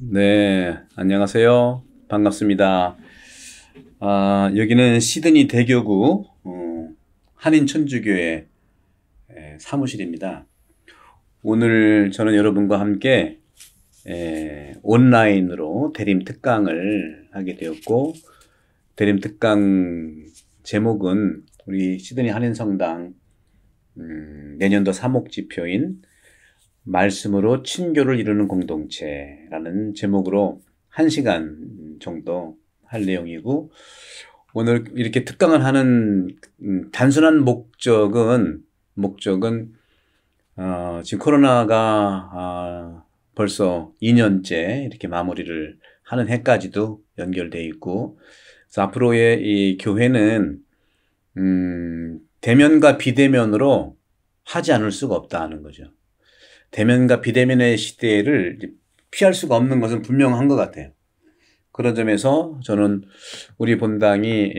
네, 안녕하세요. 반갑습니다. 여기는 시드니 대교구 한인천주교회 사무실입니다. 오늘 저는 여러분과 함께 온라인으로 대림 특강을 하게 되었고, 대림 특강 제목은 우리 시드니 한인성당 내년도 사목지표인 말씀으로 친교를 이루는 공동체라는 제목으로 1시간 정도 할 내용이고, 오늘 이렇게 특강을 하는 단순한 목적은 지금 코로나가 벌써 2년째 이렇게 마무리를 하는 해까지도 연결돼 있고, 그래서 앞으로의 이 교회는 대면과 비대면으로 하지 않을 수가 없다는 거죠. 대면과 비대면의 시대를 피할 수가 없는 것은 분명한 것 같아요. 그런 점에서 저는 우리 본당이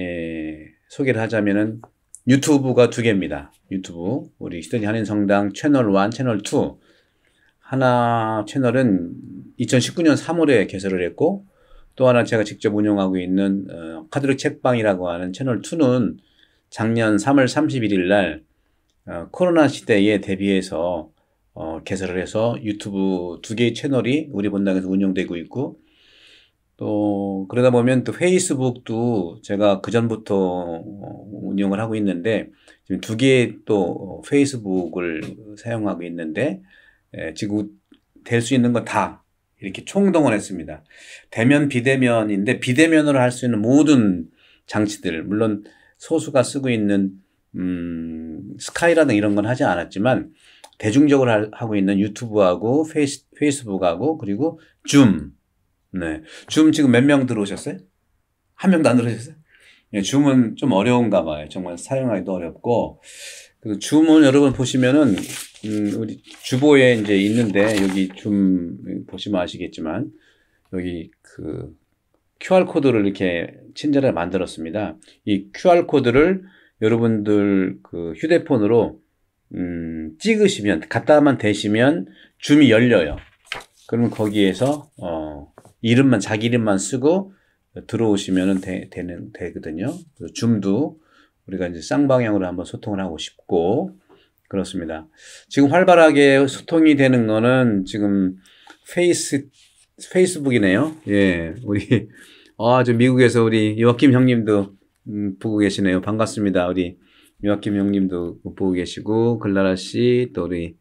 소개를 하자면은 유튜브가 2개입니다. 유튜브, 우리 시드니 한인성당 채널 1, 채널 2. 하나 채널은 2019년 3월에 개설을 했고, 또 하나 제가 직접 운영하고 있는 카톨릭 책방이라고 하는 채널 2는 작년 3월 31일 날 코로나 시대에 대비해서 개설을 해서 유튜브 2개의 채널이 우리 본당에서 운영되고 있고, 또 그러다 보면 또 페이스북도 제가 그전부터 운영을 하고 있는데, 지금 2개의 또 페이스북을 사용하고 있는데, 지금 될 수 있는 건 다 이렇게 총동원했습니다. 대면 비대면인데, 비대면으로 할 수 있는 모든 장치들, 물론 소수가 쓰고 있는 스카이라든 이런 건 하지 않았지만 대중적으로 하고 있는 유튜브하고 페이스북하고 그리고 줌. 네. 줌 지금 몇 명 들어오셨어요? 한 명도 안 들어오셨어요? 네, 줌은 좀 어려운가 봐요. 정말 사용하기도 어렵고. 그래서 줌은 여러분 보시면은, 우리 주보에 이제 있는데, 여기 줌 보시면 아시겠지만, 여기 그 QR코드를 이렇게 친절하게 만들었습니다. 이 QR코드를 여러분들 그 휴대폰으로 찍으시면, 갖다만 대시면 줌이 열려요. 그러면 거기에서 이름만, 자기 이름만 쓰고 들어오시면 되거든요. 줌도 우리가 이제 쌍방향으로 한번 소통을 하고 싶고 그렇습니다. 지금 활발하게 소통이 되는 거는 지금 페이스북이네요. 예, 우리 저 미국에서 우리 요아킴 형님도 보고 계시네요. 반갑습니다. 우리 요아킴 형님도 보고 계시고, 글라라 씨, 또 우리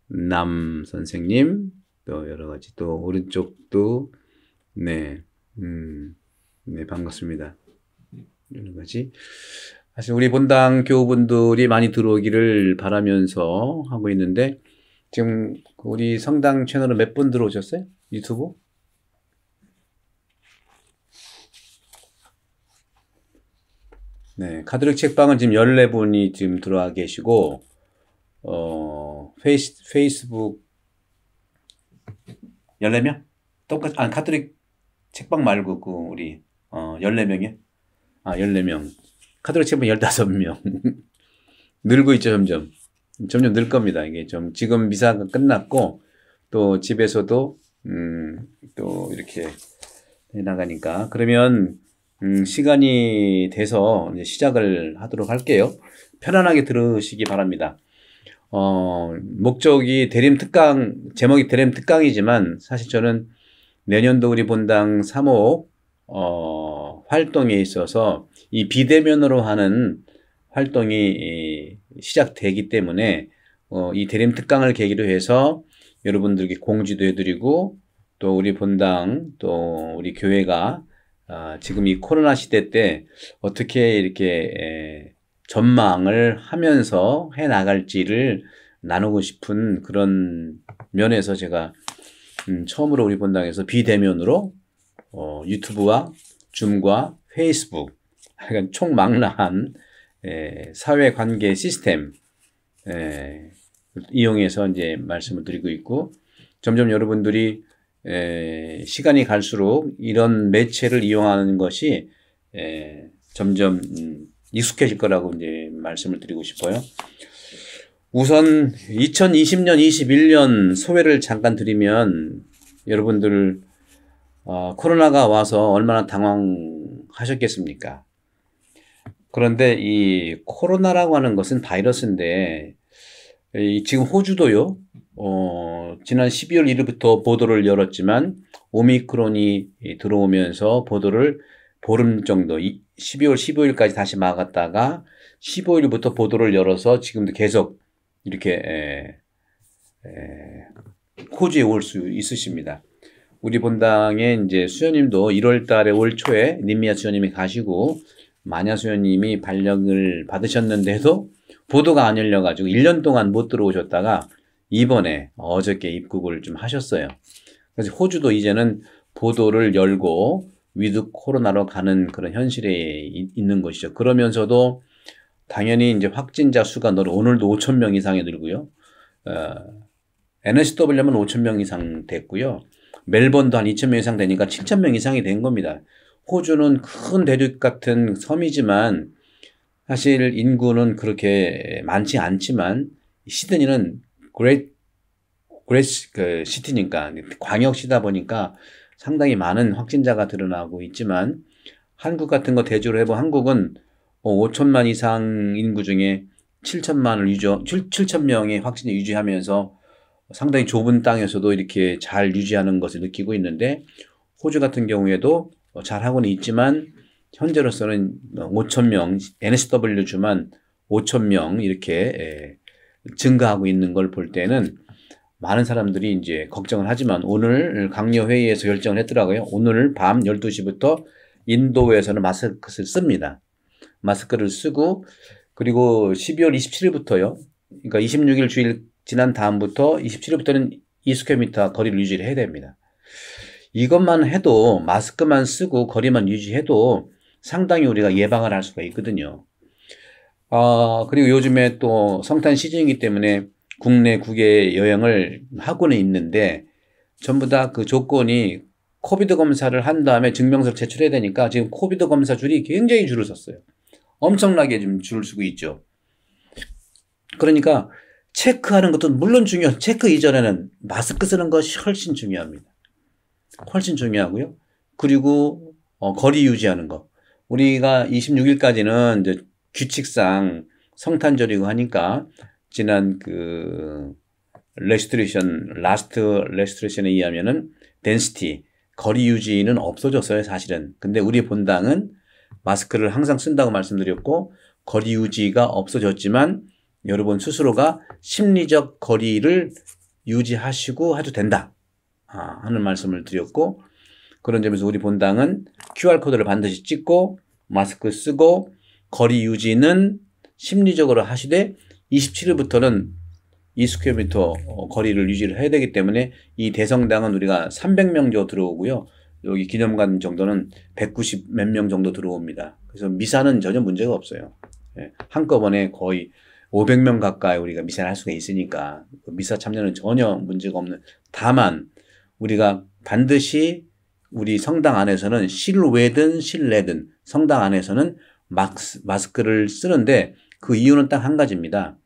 남 선생님, 또 여러 가지, 또 오른쪽도, 네, 네, 반갑습니다. 여러 가지. 사실 우리 본당 교우분들이 많이 들어오기를 바라면서 하고 있는데, 지금 우리 성당 채널은 몇 분 들어오셨어요? 유튜브? 네, 카톨릭 책방은 지금 14분이 지금 들어와 계시고, 페이스북 14명? 카톨릭 책방 말고, 우리, 14명이요? 14명. 카톨릭 책방 15명. 늘고 있죠, 점점. 점점 늘 겁니다. 이게 지금 미사가 끝났고, 또 집에서도, 또 이렇게 나가니까. 그러면, 시간이 돼서 이제 시작을 하도록 할게요. 편안하게 들으시기 바랍니다. 목적이 제목이 대림 특강이지만, 사실 저는 내년도 우리 본당 3호, 활동에 있어서 이 비대면으로 하는 활동이 시작되기 때문에, 이 대림 특강을 계기로 해서 여러분들께 공지도 해드리고, 또 우리 본당, 또 우리 교회가 지금 이 코로나 시대 때 어떻게 이렇게 전망을 하면서 해 나갈지를 나누고 싶은 그런 면에서 제가 처음으로 우리 본당에서 비대면으로 유튜브와 줌과 페이스북, 약간 총망라한 사회관계 시스템 이용해서 이제 말씀을 드리고 있고, 점점 여러분들이 시간이 갈수록 이런 매체를 이용하는 것이 점점 익숙해질 거라고 이제 말씀을 드리고 싶어요. 우선 2020년, 21년 소회를 잠깐 드리면, 여러분들 코로나가 와서 얼마나 당황하셨겠습니까? 그런데 이 코로나라고 하는 것은 바이러스인데, 지금 호주도요, 지난 12월 1일부터 보도를 열었지만, 오미크론이 들어오면서 보도를 보름 정도, 12월 15일까지 다시 막았다가, 15일부터 보도를 열어서 지금도 계속 이렇게, 호주에 올 수 있으십니다. 우리 본당에 이제 수녀님도 1월 달에 올 초에 님미아 수녀님이 가시고, 마냐 수녀님이 발령을 받으셨는데도 보도가 안 열려가지고 1년 동안 못 들어오셨다가 이번에 어저께 입국을 좀 하셨어요. 그래서 호주도 이제는 보도를 열고 위드 코로나로 가는 그런 현실에 있는 것이죠. 그러면서도 당연히 이제 확진자 수가 오늘도 5,000명 이상이 늘고요. NSW면 5,000명 이상 됐고요. 멜번도 한 2,000명 이상 되니까 7,000명 이상이 된 겁니다. 호주는 큰 대륙 같은 섬이지만 사실 인구는 그렇게 많지 않지만 시드니는 그레이트 시티니까 광역시다 보니까 상당히 많은 확진자가 드러나고 있지만 한국 같은 거 대조를 해보면 한국은 5천만 이상 인구 중에 7천명의 확진을 유지하면서 상당히 좁은 땅에서도 이렇게 잘 유지하는 것을 느끼고 있는데 호주 같은 경우에도 잘하고는 있지만 현재로서는 5,000명, NSW주만 5,000명 이렇게 증가하고 있는 걸 볼 때는 많은 사람들이 이제 걱정을 하지만 오늘 강요회의에서 결정을 했더라고요. 오늘 밤 12시부터 인도에서는 마스크를 씁니다. 마스크를 쓰고 그리고 12월 27일부터요. 그러니까 26일 주일 지난 다음부터 27일부터는 2스퀘어미터 거리를 유지를 해야 됩니다. 이것만 해도 마스크만 쓰고 거리만 유지해도 상당히 우리가 예방을 할 수가 있거든요. 그리고 요즘에 또 성탄 시즌이기 때문에 국내 국외 여행을 하고는 있는데 전부 다 그 조건이 코비드 검사를 한 다음에 증명서를 제출해야 되니까 지금 코비드 검사 줄이 굉장히 줄을 섰어요. 엄청나게 좀 줄을 서고 있죠. 그러니까 체크하는 것도 물론 중요해요. 체크 이전에는 마스크 쓰는 것이 훨씬 중요합니다. 훨씬 중요하고요. 그리고 거리 유지하는 거. 우리가 26일까지는 이제 규칙상 성탄절이고 하니까 지난 라스트 레스트레이션에 의하면은 덴시티, 거리 유지는 없어졌어요, 사실은. 근데 우리 본당은 마스크를 항상 쓴다고 말씀드렸고 거리 유지가 없어졌지만 여러분 스스로가 심리적 거리를 유지하시고 해도 된다 하는 말씀을 드렸고 그런 점에서 우리 본당은 QR코드를 반드시 찍고 마스크 쓰고 거리 유지는 심리적으로 하시되 27일부터는 2스퀘어미터 거리를 유지를 해야 되기 때문에 이 대성당은 우리가 300명 정도 들어오고요. 여기 기념관 정도는 190 몇 명 정도 들어옵니다. 그래서 미사는 전혀 문제가 없어요. 한꺼번에 거의 500명 가까이 우리가 미사를 할 수가 있으니까 미사 참여는 전혀 문제가 없는 다만 우리가 반드시 우리 성당 안에서는 실외든 실내든 성당 안에서는 마스크를 쓰는데 그 이유는 딱 한 가지입니다.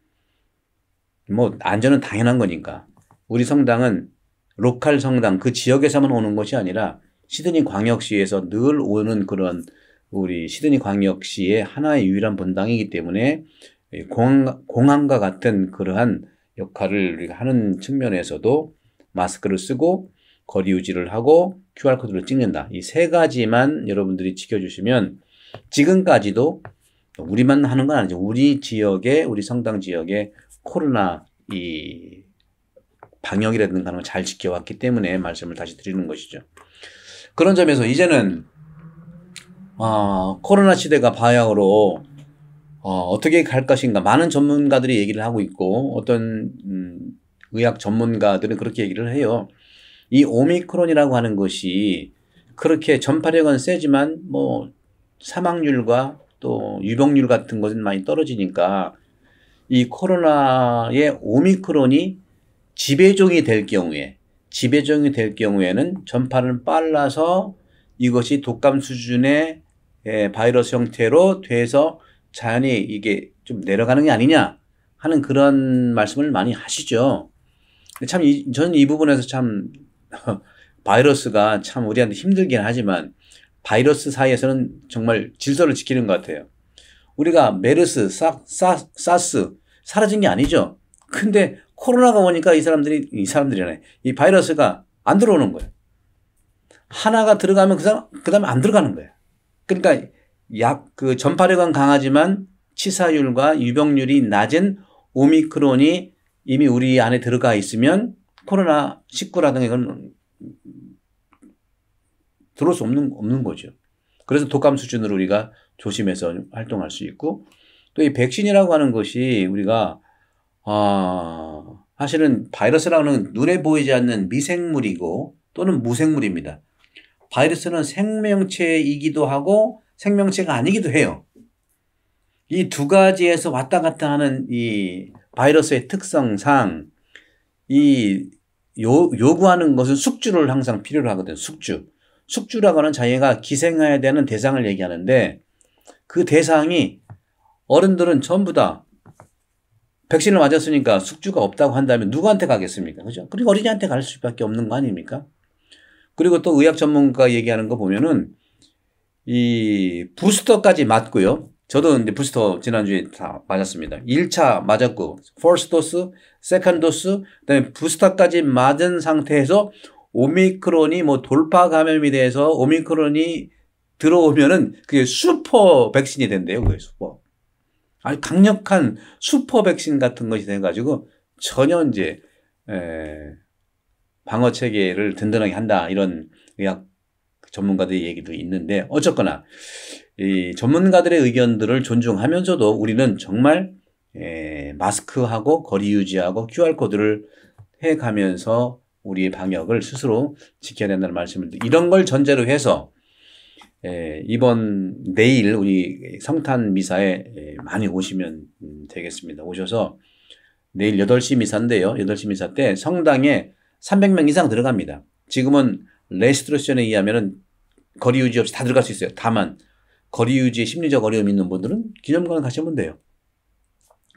뭐 안전은 당연한 거니까 우리 성당은 로컬 성당 그 지역에서만 오는 것이 아니라 시드니 광역시에서 늘 오는 그런 우리 시드니 광역시의 하나의 유일한 본당이기 때문에 공항과 같은 그러한 역할을 우리가 하는 측면에서도 마스크를 쓰고 거리 유지를 하고 QR코드를 찍는다. 이 세 가지만 여러분들이 지켜주시면 지금까지도 우리만 하는 건 아니죠. 우리 지역에 우리 성당 지역에 코로나 이 방역이라든가 하는 걸 잘 지켜왔기 때문에 말씀을 다시 드리는 것이죠. 그런 점에서 이제는 코로나 시대가 바야흐로 어떻게 갈 것인가 많은 전문가들이 얘기를 하고 있고 어떤 의학 전문가들은 그렇게 얘기를 해요. 이 오미크론이라고 하는 것이 그렇게 전파력은 세지만 뭐 사망률과 또 유병률 같은 것은 많이 떨어지니까 이 코로나의 오미크론이 지배종이 될 경우에는 전파는 빨라서 이것이 독감 수준의 바이러스 형태로 돼서 자연히 이게 좀 내려가는 게 아니냐 하는 그런 말씀을 많이 하시죠. 참 저는 이 부분에서 참 바이러스가 참 우리한테 힘들긴 하지만 바이러스 사이에서는 정말 질서를 지키는 것 같아요. 우리가 메르스, 사스 사라진 게 아니죠. 근데 코로나가 오니까 이 바이러스가 안 들어오는 거예요. 하나가 들어가면 그 다음에 안 들어가는 거예요. 그러니까 전파력은 강하지만 치사율과 유병률이 낮은 오미크론이 이미 우리 안에 들어가 있으면 코로나19라든가 이건 들어올 수 없는 거죠. 그래서 독감 수준으로 우리가 조심해서 활동할 수 있고, 또 이 백신이라고 하는 것이 우리가 사실은 바이러스라는 눈에 보이지 않는 미생물이고 또는 무생물입니다. 바이러스는 생명체이기도 하고 생명체가 아니기도 해요. 이 두 가지에서 왔다 갔다 하는 이 바이러스의 특성상 요구하는 것은 숙주를 항상 필요로 하거든요. 숙주라고 하는 자기가 기생해야 되는 대상을 얘기하는데, 그 대상이 어른들은 전부 다 백신을 맞았으니까 숙주가 없다고 한다면 누구한테 가겠습니까? 그죠? 그리고 어린이한테 갈 수밖에 없는 거 아닙니까? 그리고 또 의학 전문가 얘기하는 거 보면은 이 부스터까지 맞고요. 저도 이제 부스터 지난주에 다 맞았습니다. 1차 맞았고, first dose, second dose, 그다음에 부스터까지 맞은 상태에서 오미크론이 돌파 감염이 돼서 오미크론이 들어오면은 그게 슈퍼 백신이 된대요. 그게 아주 강력한 슈퍼 백신 같은 것이 돼가지고 전혀 이제 방어 체계를 든든하게 한다, 이런 의학 전문가들의 얘기도 있는데, 어쨌거나 이 전문가들의 의견들을 존중하면서도 우리는 정말 마스크하고 거리 유지하고 QR코드를 해가면서 우리의 방역을 스스로 지켜야 된다는 말씀을 드립니다. 이런 걸 전제로 해서 내일 우리 성탄 미사에 많이 오시면 되겠습니다. 오셔서 내일 8시 미사인데요. 8시 미사 때 성당에 300명 이상 들어갑니다. 지금은 레스트레이션에 의하면 거리 유지 없이 다 들어갈 수 있어요. 다만 거리 유지에 심리적 어려움이 있는 분들은 기념관 가시면 돼요.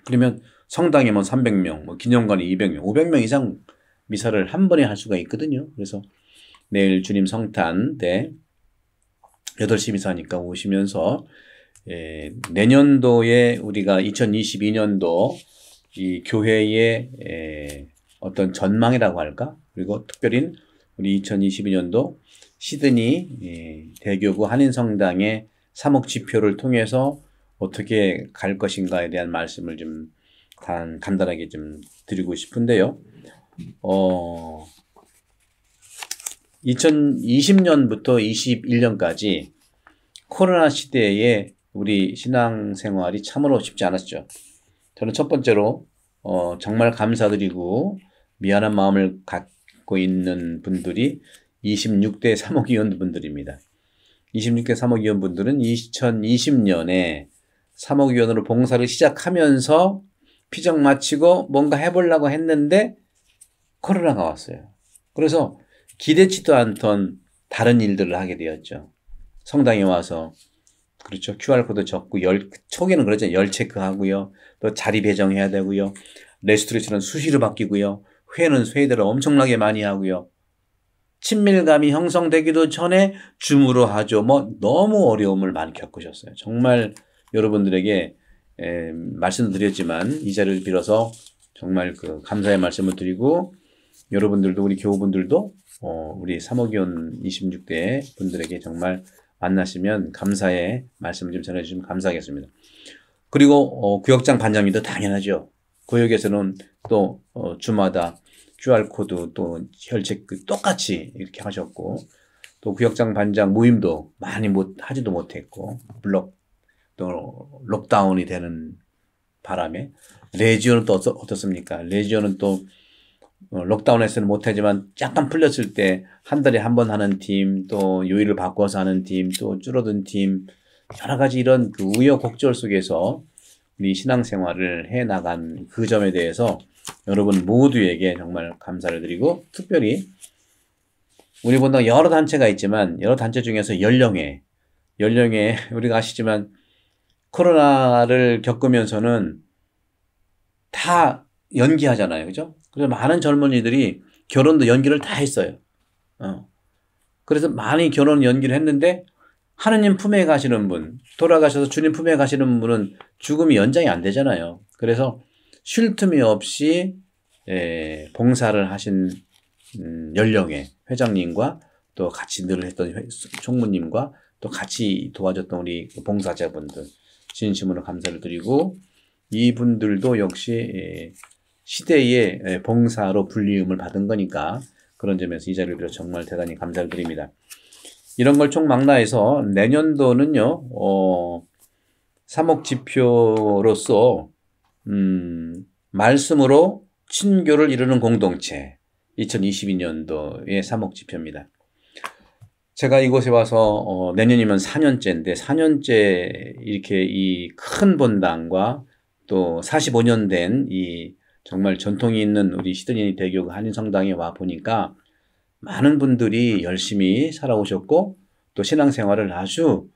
그러면 성당에 300명, 기념관에 200명, 500명 이상 미사를 한 번에 할 수가 있거든요. 그래서 내일 주님 성탄 때 8시 미사니까 오시면서 내년도에 우리가 2022년도 이 교회의 어떤 전망이라고 할까? 그리고 특별히 우리 2022년도 시드니 대교구 한인성당의 사목지표를 통해서 어떻게 갈 것인가에 대한 말씀을 좀 간단하게 좀 드리고 싶은데요. 2020년부터 21년까지 코로나 시대에 우리 신앙생활이 참으로 쉽지 않았죠. 저는 첫 번째로 정말 감사드리고 미안한 마음을 갖고 있는 분들이 26대 사목위원분들입니다. 26대 사목위원분들은 2020년에 사목위원으로 봉사를 시작하면서 피정 마치고 뭔가 해보려고 했는데 코로나가 왔어요. 그래서 기대치도 않던 다른 일들을 하게 되었죠. 성당에 와서 그렇죠. QR코드 적고 초기는 그렇죠. 열 체크하고요. 또 자리 배정해야 되고요. 레스토레이션은 수시로 바뀌고요. 회는 회의들을 엄청나게 많이 하고요. 친밀감이 형성되기도 전에 줌으로 하죠. 너무 어려움을 많이 겪으셨어요. 정말 여러분들에게 말씀드렸지만 이 자리를 빌어서 정말 감사의 말씀을 드리고, 여러분들도 우리 교우분들도 우리 사목위원 26대 분들에게 정말 만나시면 감사의 말씀을 좀 전해주시면 감사하겠습니다. 그리고 구역장 반장님도 당연하죠. 구역에서는 또 주마다 QR코드 또 혈체크 똑같이 이렇게 하셨고, 또 구역장 반장 모임도 많이 하지도 못했고, 또 록다운이 되는 바람에 레지오는 또 어떻습니까? 레지오는 또 록다운에서는 못하지만 약간 풀렸을 때 한 달에 한 번 하는 팀, 또 요일을 바꿔서 하는 팀, 또 줄어든 팀, 여러 가지 이런 우여곡절 속에서 우리 신앙생활을 해나간 그 점에 대해서 여러분 모두에게 정말 감사를 드리고, 특별히 우리 본당 여러 단체가 있지만 여러 단체 중에서 연령에 우리가 아시지만 코로나를 겪으면서는 다 연기하잖아요. 그죠? 그래서 많은 젊은이들이 결혼도 연기를 다 했어요. 그래서 많이 결혼 연기를 했는데 하느님 품에 가시는 분, 돌아가셔서 주님 품에 가시는 분은 죽음이 연장이 안 되잖아요. 그래서 쉴 틈이 없이 봉사를 하신 연령의 회장님과 또 같이 늘 했던 총무님과 또 같이 도와줬던 우리 봉사자분들 진심으로 감사를 드리고, 이분들도 역시 시대의 봉사로 불리움을 받은 거니까 그런 점에서 이 자리를 빌어 정말 대단히 감사를 드립니다. 이런 걸 총망라해서 내년도는요, 사목지표로서 말씀으로 친교를 이루는 공동체 2022년도의 사목지표입니다. 제가 이곳에 와서 내년이면 4년째인데 4년째 이렇게 이 큰 본당과 또 45년 된 이 정말 전통이 있는 우리 시드니 대교 한인성당에 와 보니까 많은 분들이 열심히 살아오셨고 또 신앙생활을 아주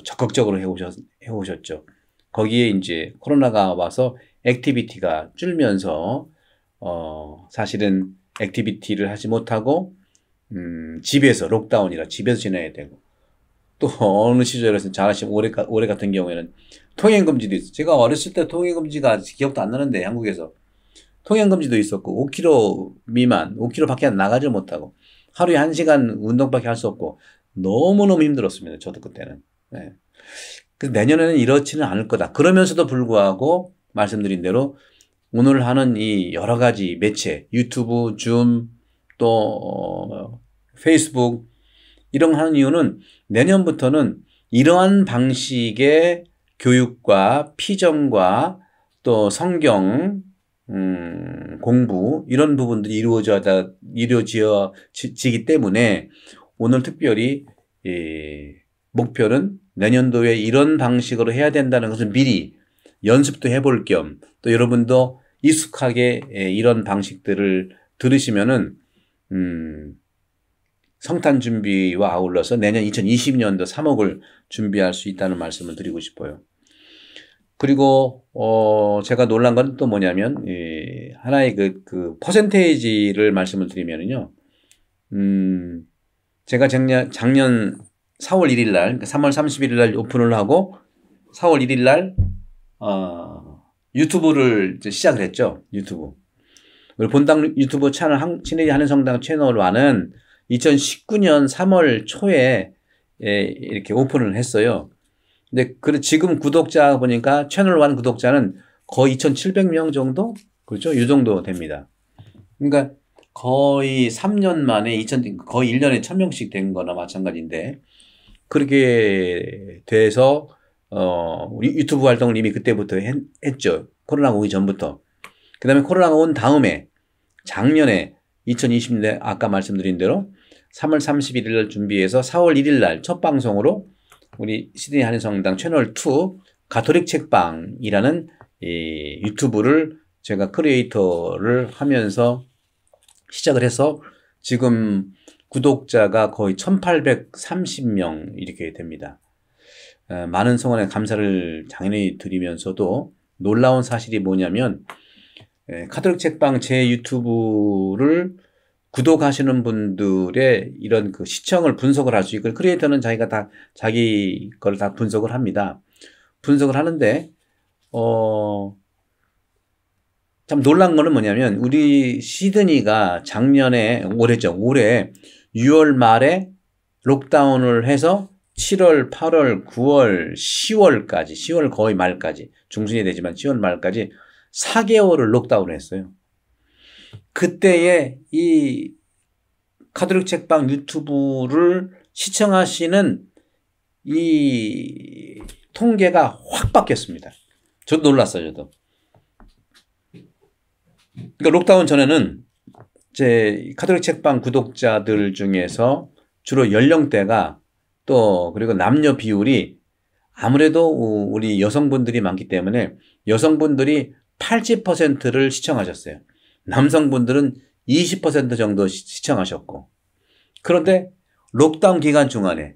적극적으로 해오셨죠. 거기에 이제 코로나가 와서 액티비티가 줄면서 사실은 액티비티를 하지 못하고 집에서 록다운이라 집에서 지내야 되고, 또 어느 시절에서 잘하시면 올해 같은 경우에는 통행금지도 있어요. 제가 어렸을 때 통행금지가 기억도 안 나는데 한국에서 통행금지도 있었고 5km 미만 5km밖에 나가지 못하고 하루에 1시간 운동밖에 할 수 없고 너무너무 힘들었습니다. 저도 그때는. 네. 그래서 내년에는 이렇지는 않을 거다. 그러면서도 불구하고 말씀드린 대로 오늘 하는 이 여러 가지 매체, 유튜브, 줌, 또 페이스북 이런 거 하는 이유는 내년부터는 이러한 방식의 교육과 피정과 또 성경 공부 이런 부분들이 이루어지기 때문에 오늘 특별히 목표는 내년도에 이런 방식으로 해야 된다는 것을 미리 연습도 해볼 겸, 또 여러분도 익숙하게 이런 방식들을 들으시면은 성탄 준비와 아울러서 내년 2020년도 3억을 준비할 수 있다는 말씀을 드리고 싶어요. 그리고 제가 놀란 건 또 뭐냐면 하나의 그 퍼센테이지를 말씀을 드리면은요. 제가 작년 4월 1일 날, 그러니까 3월 31일 날 오픈을 하고 4월 1일 날 유튜브를 이제 시작을 했죠. 유튜브. 우리 본당 유튜브 채널 신의지 한인성당 채널1은 2019년 3월 초에 이렇게 오픈을 했어요. 근데 지금 구독자 보니까 채널1 구독자는 거의 2,700명 정도? 그렇죠? 이 정도 됩니다. 그러니까 거의 3년 만에 거의 1년에 1,000명씩 된 거나 마찬가지인데, 그렇게 돼서 우리 유튜브 활동을 이미 그때부터 했죠. 코로나가 오기 전부터. 그 다음에 코로나가 온 다음에 작년에 2020년에 아까 말씀드린 대로 3월 31일 날 준비해서 4월 1일 날 첫 방송으로 우리 시드니 한인성당 채널2 가톨릭 책방이라는 이 유튜브를 제가 크리에이터를 하면서 시작을 해서 지금 구독자가 거의 1,830명 이렇게 됩니다. 많은 성원에 감사를 당연히 드리면서도 놀라운 사실이 뭐냐면 가톨릭 책방 제 유튜브를 구독하시는 분들의 이런 그 시청을 분석을 할 수 있고, 크리에이터는 자기가 다 자기 걸 다 분석을 합니다. 분석을 하는데 참 놀란 거는 뭐냐면 우리 시드니가 올해 6월 말에 록다운을 해서 7월, 8월, 9월, 10월까지 10월 거의 말까지 중순이 되지만 10월 말까지 4개월을 록다운을 했어요. 그때에 이 가톨릭 책방 유튜브를 시청하시는 이 통계가 확 바뀌었습니다. 저도 놀랐어요, 저도. 그러니까 록다운 전에는 제 가톨릭 책방 구독자들 중에서 주로 연령대가 또 그리고 남녀 비율이 아무래도 우리 여성분들이 많기 때문에 여성분들이 80%를 시청하셨어요. 남성분들은 20% 정도 시청하셨고, 그런데 록다운 기간 중간에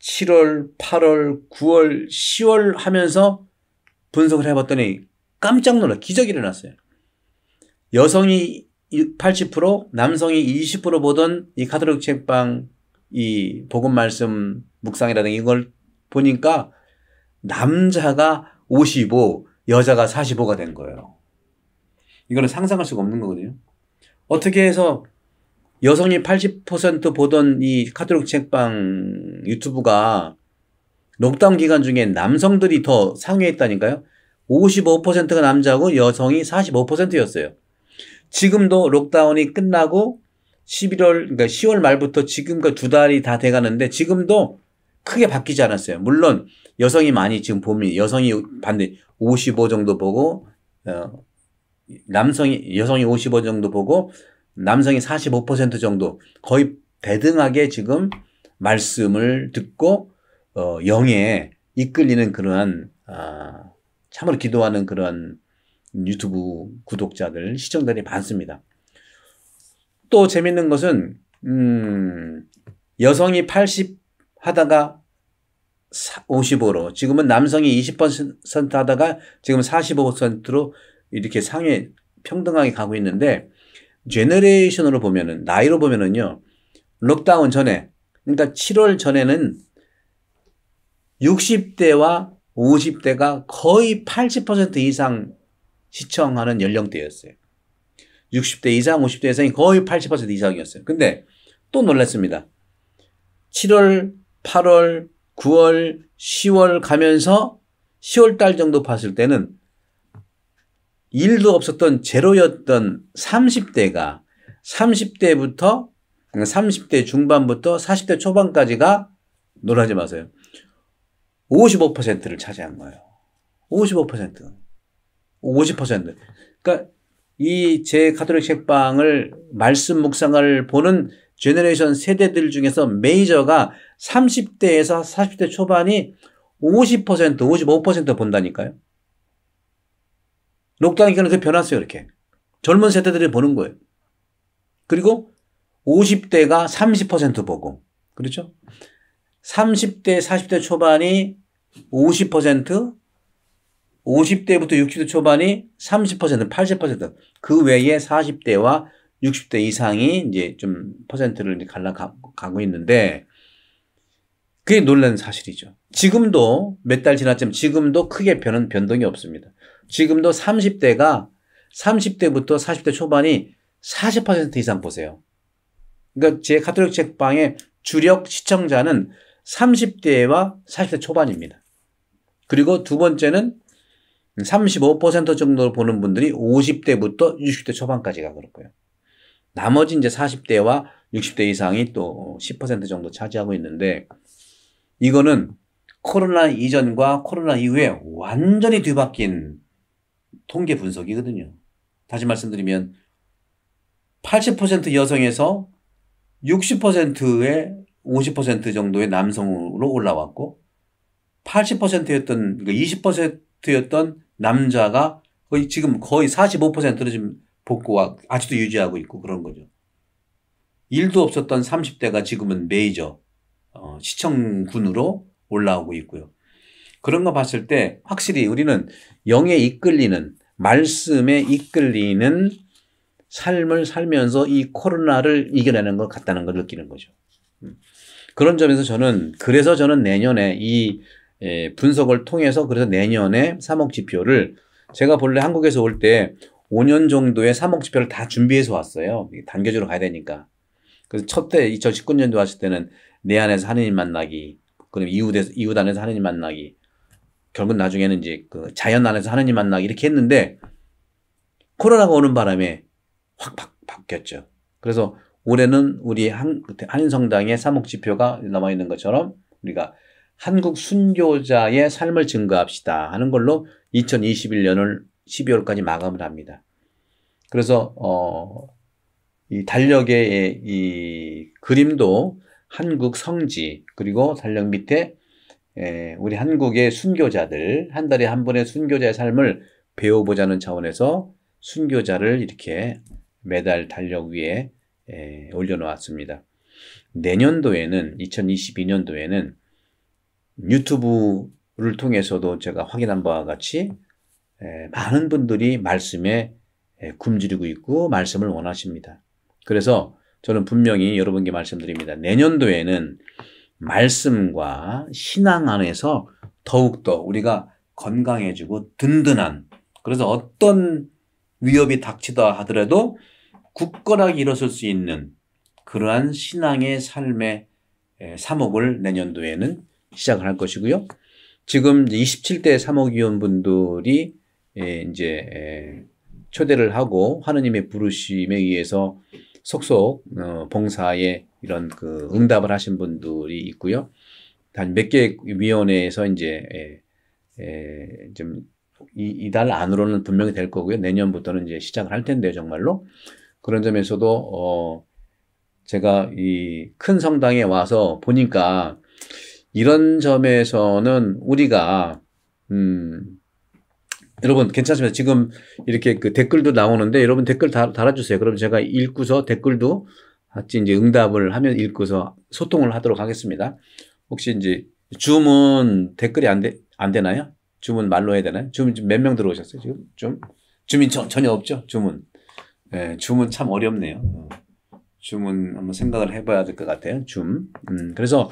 7월, 8월, 9월, 10월 하면서 분석을 해봤더니 깜짝 놀라 기적이 일어났어요. 여성이 80%, 남성이 20% 보던 이 가톨릭 책방 이 복음 말씀 묵상이라든가 이걸 보니까 남자가 55, 여자가 45가 된 거예요. 이거는 상상할 수가 없는 거거든요. 어떻게 해서 여성이 80% 보던 이 카톨릭 책방 유튜브가 록다운 기간 중에 남성들이 더 상위했다니까요. 55%가 남자고 여성이 45%였어요. 지금도 록다운이 끝나고 11월, 그러니까 10월 말부터 지금까지 2달이 다 돼가는데 지금도 크게 바뀌지 않았어요. 물론 여성이 많이 지금 보면 여성이 반대 55 정도 보고, 여성이 55 정도 보고 남성이 45% 정도 거의 대등하게 지금 말씀을 듣고 영에 이끌리는 그러한 참으로 기도하는 그러한 유튜브 구독자들, 시청자들이 많습니다. 또 재밌는 것은 여성이 80 하다가 55로 지금은 남성이 20% 하다가 지금 45%로 이렇게 상해 평등하게 가고 있는데 제너레이션으로 보면은 나이로 보면은요. 록다운 전에 그러니까 7월 전에는 60대와 50대가 거의 80% 이상 시청하는 연령대였어요. 60대 이상, 50대 이상이 거의 80% 이상이었어요. 근데 또 놀랐습니다. 7월, 8월, 9월, 10월 가면서 10월 달 정도 봤을 때는 일도 없었던 제로였던 30대가 30대부터 30대 중반부터 40대 초반까지가 놀라지 마세요. 55%를 차지한 거예요. 55%. 50%. 그러니까 이 제 카톨릭 책방을 말씀 묵상을 보는 제너레이션 세대들 중에서 메이저가 30대에서 40대 초반이 50%, 55% 본다니까요. 록다운 기간에 그게 변했어요, 이렇게. 젊은 세대들이 보는 거예요. 그리고 50대가 30% 보고, 그렇죠? 30대, 40대 초반이 50%, 50대부터 60대 초반이 30%, 80%. 그 외에 40대와 60대 이상이 이제 좀 퍼센트를 갈라가고 있는데, 그게 놀라운 사실이죠. 지금도 몇 달 지났지만 지금도 크게 변동이 없습니다. 지금도 30대가 30대부터 40대 초반이 40% 이상 보세요. 그러니까 제 카톨릭 책방의 주력 시청자는 30대와 40대 초반입니다. 그리고 두 번째는 35% 정도 보는 분들이 50대부터 60대 초반까지가 그럴 거예요. 나머지 이제 40대와 60대 이상이 또 10% 정도 차지하고 있는데 이거는 코로나 이전과 코로나 이후에 완전히 뒤바뀐 통계 분석이거든요. 다시 말씀드리면 80% 여성에서 60%의 50% 정도의 남성으로 올라왔고 80%였던 그러니까 20%였던 남자가 지금 거의 45%로 지금 복구와 아직도 유지하고 있고 그런 거죠. 일도 없었던 30대가 지금은 메이저 시청군으로 올라오고 있고요. 그런 거 봤을 때 확실히 우리는 영에 이끌리는 말씀에 이끌리는 삶을 살면서 이 코로나를 이겨내는 것 같다는 걸 느끼는 거죠. 그런 점에서 그래서 저는 내년에 이 분석을 통해서 그래서 내년에 3억 지표를 제가 본래 한국에서 올 때 5년 정도의 3억 지표를 다 준비해서 왔어요. 단계적으로 가야 되니까. 그래서 첫 때 2019년도 왔을 때는 내 안에서 하느님 만나기, 그럼 이웃 안에서 하느님 만나기, 결국 나중에는 이제 그 자연 안에서 하느님 만나기 이렇게 했는데 코로나가 오는 바람에 확 바뀌었죠. 그래서 올해는 우리 한인성당의 3억 지표가 남아 있는 것처럼 우리가 한국 순교자의 삶을 증거합시다 하는 걸로 2021년을 12월까지 마감을 합니다. 그래서 이 달력의 이 그림도 한국 성지 그리고 달력 밑에 우리 한국의 순교자들 한 달에 한 번의 순교자의 삶을 배워보자는 차원에서 순교자를 이렇게 매달 달력 위에 올려놓았습니다. 내년도에는 2022년도에는 유튜브를 통해서도 제가 확인한 바와 같이 많은 분들이 말씀에 굶주리고 있고 말씀을 원하십니다. 그래서 저는 분명히 여러분께 말씀드립니다. 내년도에는 말씀과 신앙 안에서 더욱더 우리가 건강해지고 든든한, 그래서 어떤 위협이 닥치다 하더라도 굳건하게 일어설 수 있는 그러한 신앙의 삶의 사목을 내년도에는 시작을 할 것이고요. 지금 27대 사목위원분들이 이제 초대를 하고 하느님의 부르심에 의해서 속속 봉사에 이런 그 응답을 하신 분들이 있고요. 단 몇 개 위원회에서 이제 좀 이달 안으로는 분명히 될 거고요. 내년부터는 이제 시작을 할 텐데요, 정말로. 그런 점에서도 제가 이 큰 성당에 와서 보니까 이런 점에서는 우리가 여러분 괜찮습니다. 지금 이렇게 그 댓글도 나오는데 여러분 댓글 달아주세요. 그럼 제가 읽고서 댓글도 같이 이제 응답을 하면 읽고서 소통을 하도록 하겠습니다. 혹시 이제 줌은 댓글이 안 되나요? 줌은 말로 해야 되나요? 줌 몇 명 들어오셨어요? 지금 줌이 전혀 없죠? 줌은. 네, 줌은 참 어렵네요. 줌은 한번 생각을 해봐야 될 것 같아요. 줌. 그래서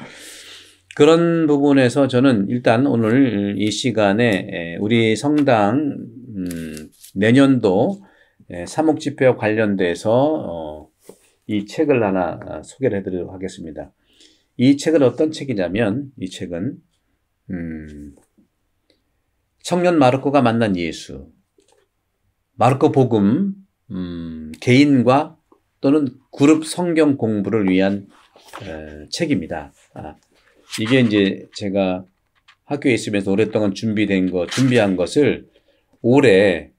그런 부분에서 저는 일단 오늘 이 시간에 우리 성당 내년도 사목집회와 관련돼서 이 책을 하나 소개를 해드리도록 하겠습니다. 이 책은 어떤 책이냐면 이 책은 청년 마르코가 만난 예수, 마르코 복음 개인과 또는 그룹 성경 공부를 위한 책입니다. 이게 이제 제가 학교에 있으면서 오랫동안 준비한 것을 올해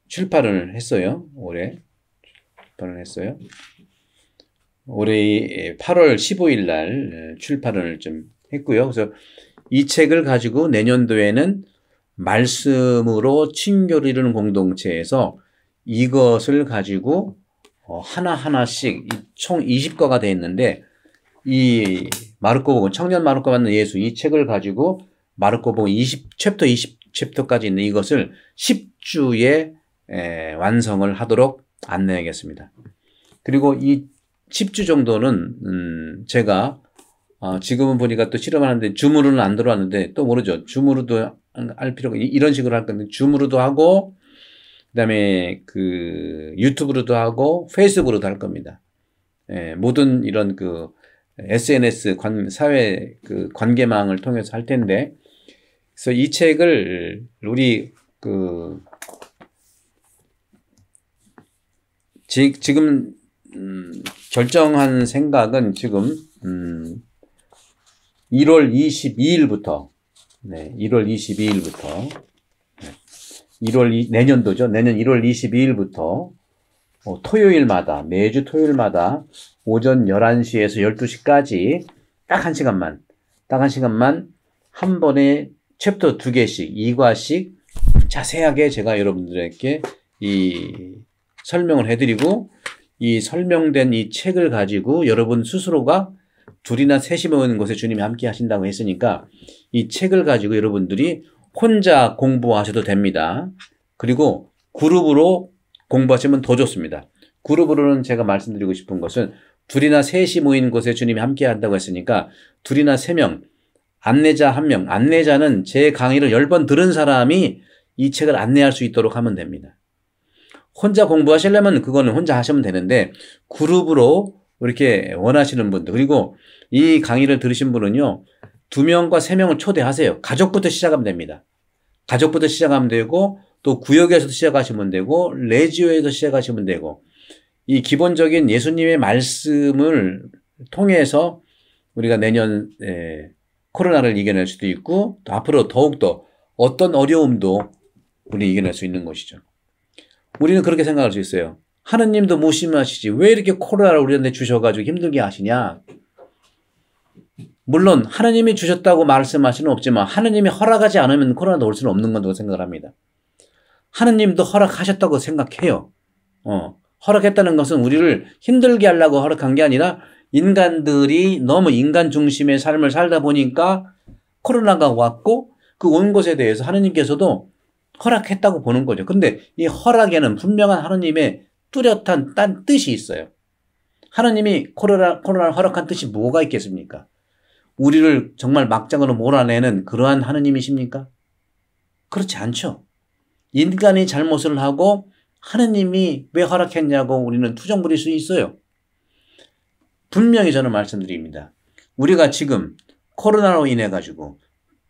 출판을 했어요. 올해 올해 8월 15일 날 출판을 좀 했고요. 그래서 이 책을 가지고 내년도에는 말씀으로 친교를 이루는 공동체에서 이것을 가지고 하나하나씩 총 20과가 되어 있는데 이 마르코복음 청년 마르코 만난 예수 이 책을 가지고 마르코복음 20챕터까지 있는 이것을 10주에 완성을 하도록 안내하겠습니다. 그리고 이 10주 정도는 제가 지금은 보니까 또 실험하는데 줌으로는 안 들어왔는데 또 모르죠. 줌으로도 할 필요가 이런 식으로 할 건데 줌으로도 하고 그다음에 그 유튜브로도 하고 페이스북으로도 할 겁니다. 모든 이런 그 SNS 사회 그 관계망을 통해서 할 텐데 그래서 이 책을 우리 그 지금 결정한 생각은 지금 1월 22일부터 1월 22일부터 내년도죠. 내년 1월 22일부터 토요일마다 매주 토요일마다 오전 11시에서 12시까지 딱 한 시간만 한 번에 챕터 2개씩 2과씩 자세하게 제가 여러분들에게 이 설명을 해드리고 이 설명된 이 책을 가지고 여러분 스스로가 둘이나 셋이 모이는 곳에 주님이 함께 하신다고 했으니까 이 책을 가지고 여러분들이 혼자 공부하셔도 됩니다. 그리고 그룹으로 공부하시면 더 좋습니다. 그룹으로는 제가 말씀드리고 싶은 것은 둘이나 셋이 모인 곳에 주님이 함께 한다고 했으니까 둘이나 3명, 안내자 1명, 안내자는 제 강의를 10번 들은 사람이 이 책을 안내할 수 있도록 하면 됩니다. 혼자 공부하시려면 그거는 혼자 하시면 되는데 그룹으로 이렇게 원하시는 분들 그리고 이 강의를 들으신 분은요 2명과 3명을 초대하세요. 가족부터 시작하면 됩니다. 가족부터 시작하면 되고 또 구역에서도 시작하시면 되고 레지오에서 시작하시면 되고 이 기본적인 예수님의 말씀을 통해서 우리가 내년 코로나를 이겨낼 수도 있고 또 앞으로 더욱더 어떤 어려움도 우리 이겨낼 수 있는 것이죠. 우리는 그렇게 생각할 수 있어요. 하느님도 무심하시지 왜 이렇게 코로나를 우리한테 주셔가지고 힘들게 하시냐. 물론 하느님이 주셨다고 말씀할 수는 없지만 하느님이 허락하지 않으면 코로나도 올 수는 없는 건다고 생각을 합니다. 하느님도 허락하셨다고 생각해요. 허락했다는 것은 우리를 힘들게 하려고 허락한 게 아니라 인간들이 너무 인간 중심의 삶을 살다 보니까 코로나가 왔고 그 온 것에 대해서 하느님께서도 허락했다고 보는 거죠. 근데 이 허락에는 분명한 하느님의 뚜렷한 딴 뜻이 있어요. 하나님이 코로나를 허락한 뜻이 뭐가 있겠습니까? 우리를 정말 막장으로 몰아내는 그러한 하느님이십니까? 그렇지 않죠. 인간이 잘못을 하고 하느님이 왜 허락했냐고 우리는 투정 부릴 수 있어요. 분명히 저는 말씀드립니다. 우리가 지금 코로나로 인해 가지고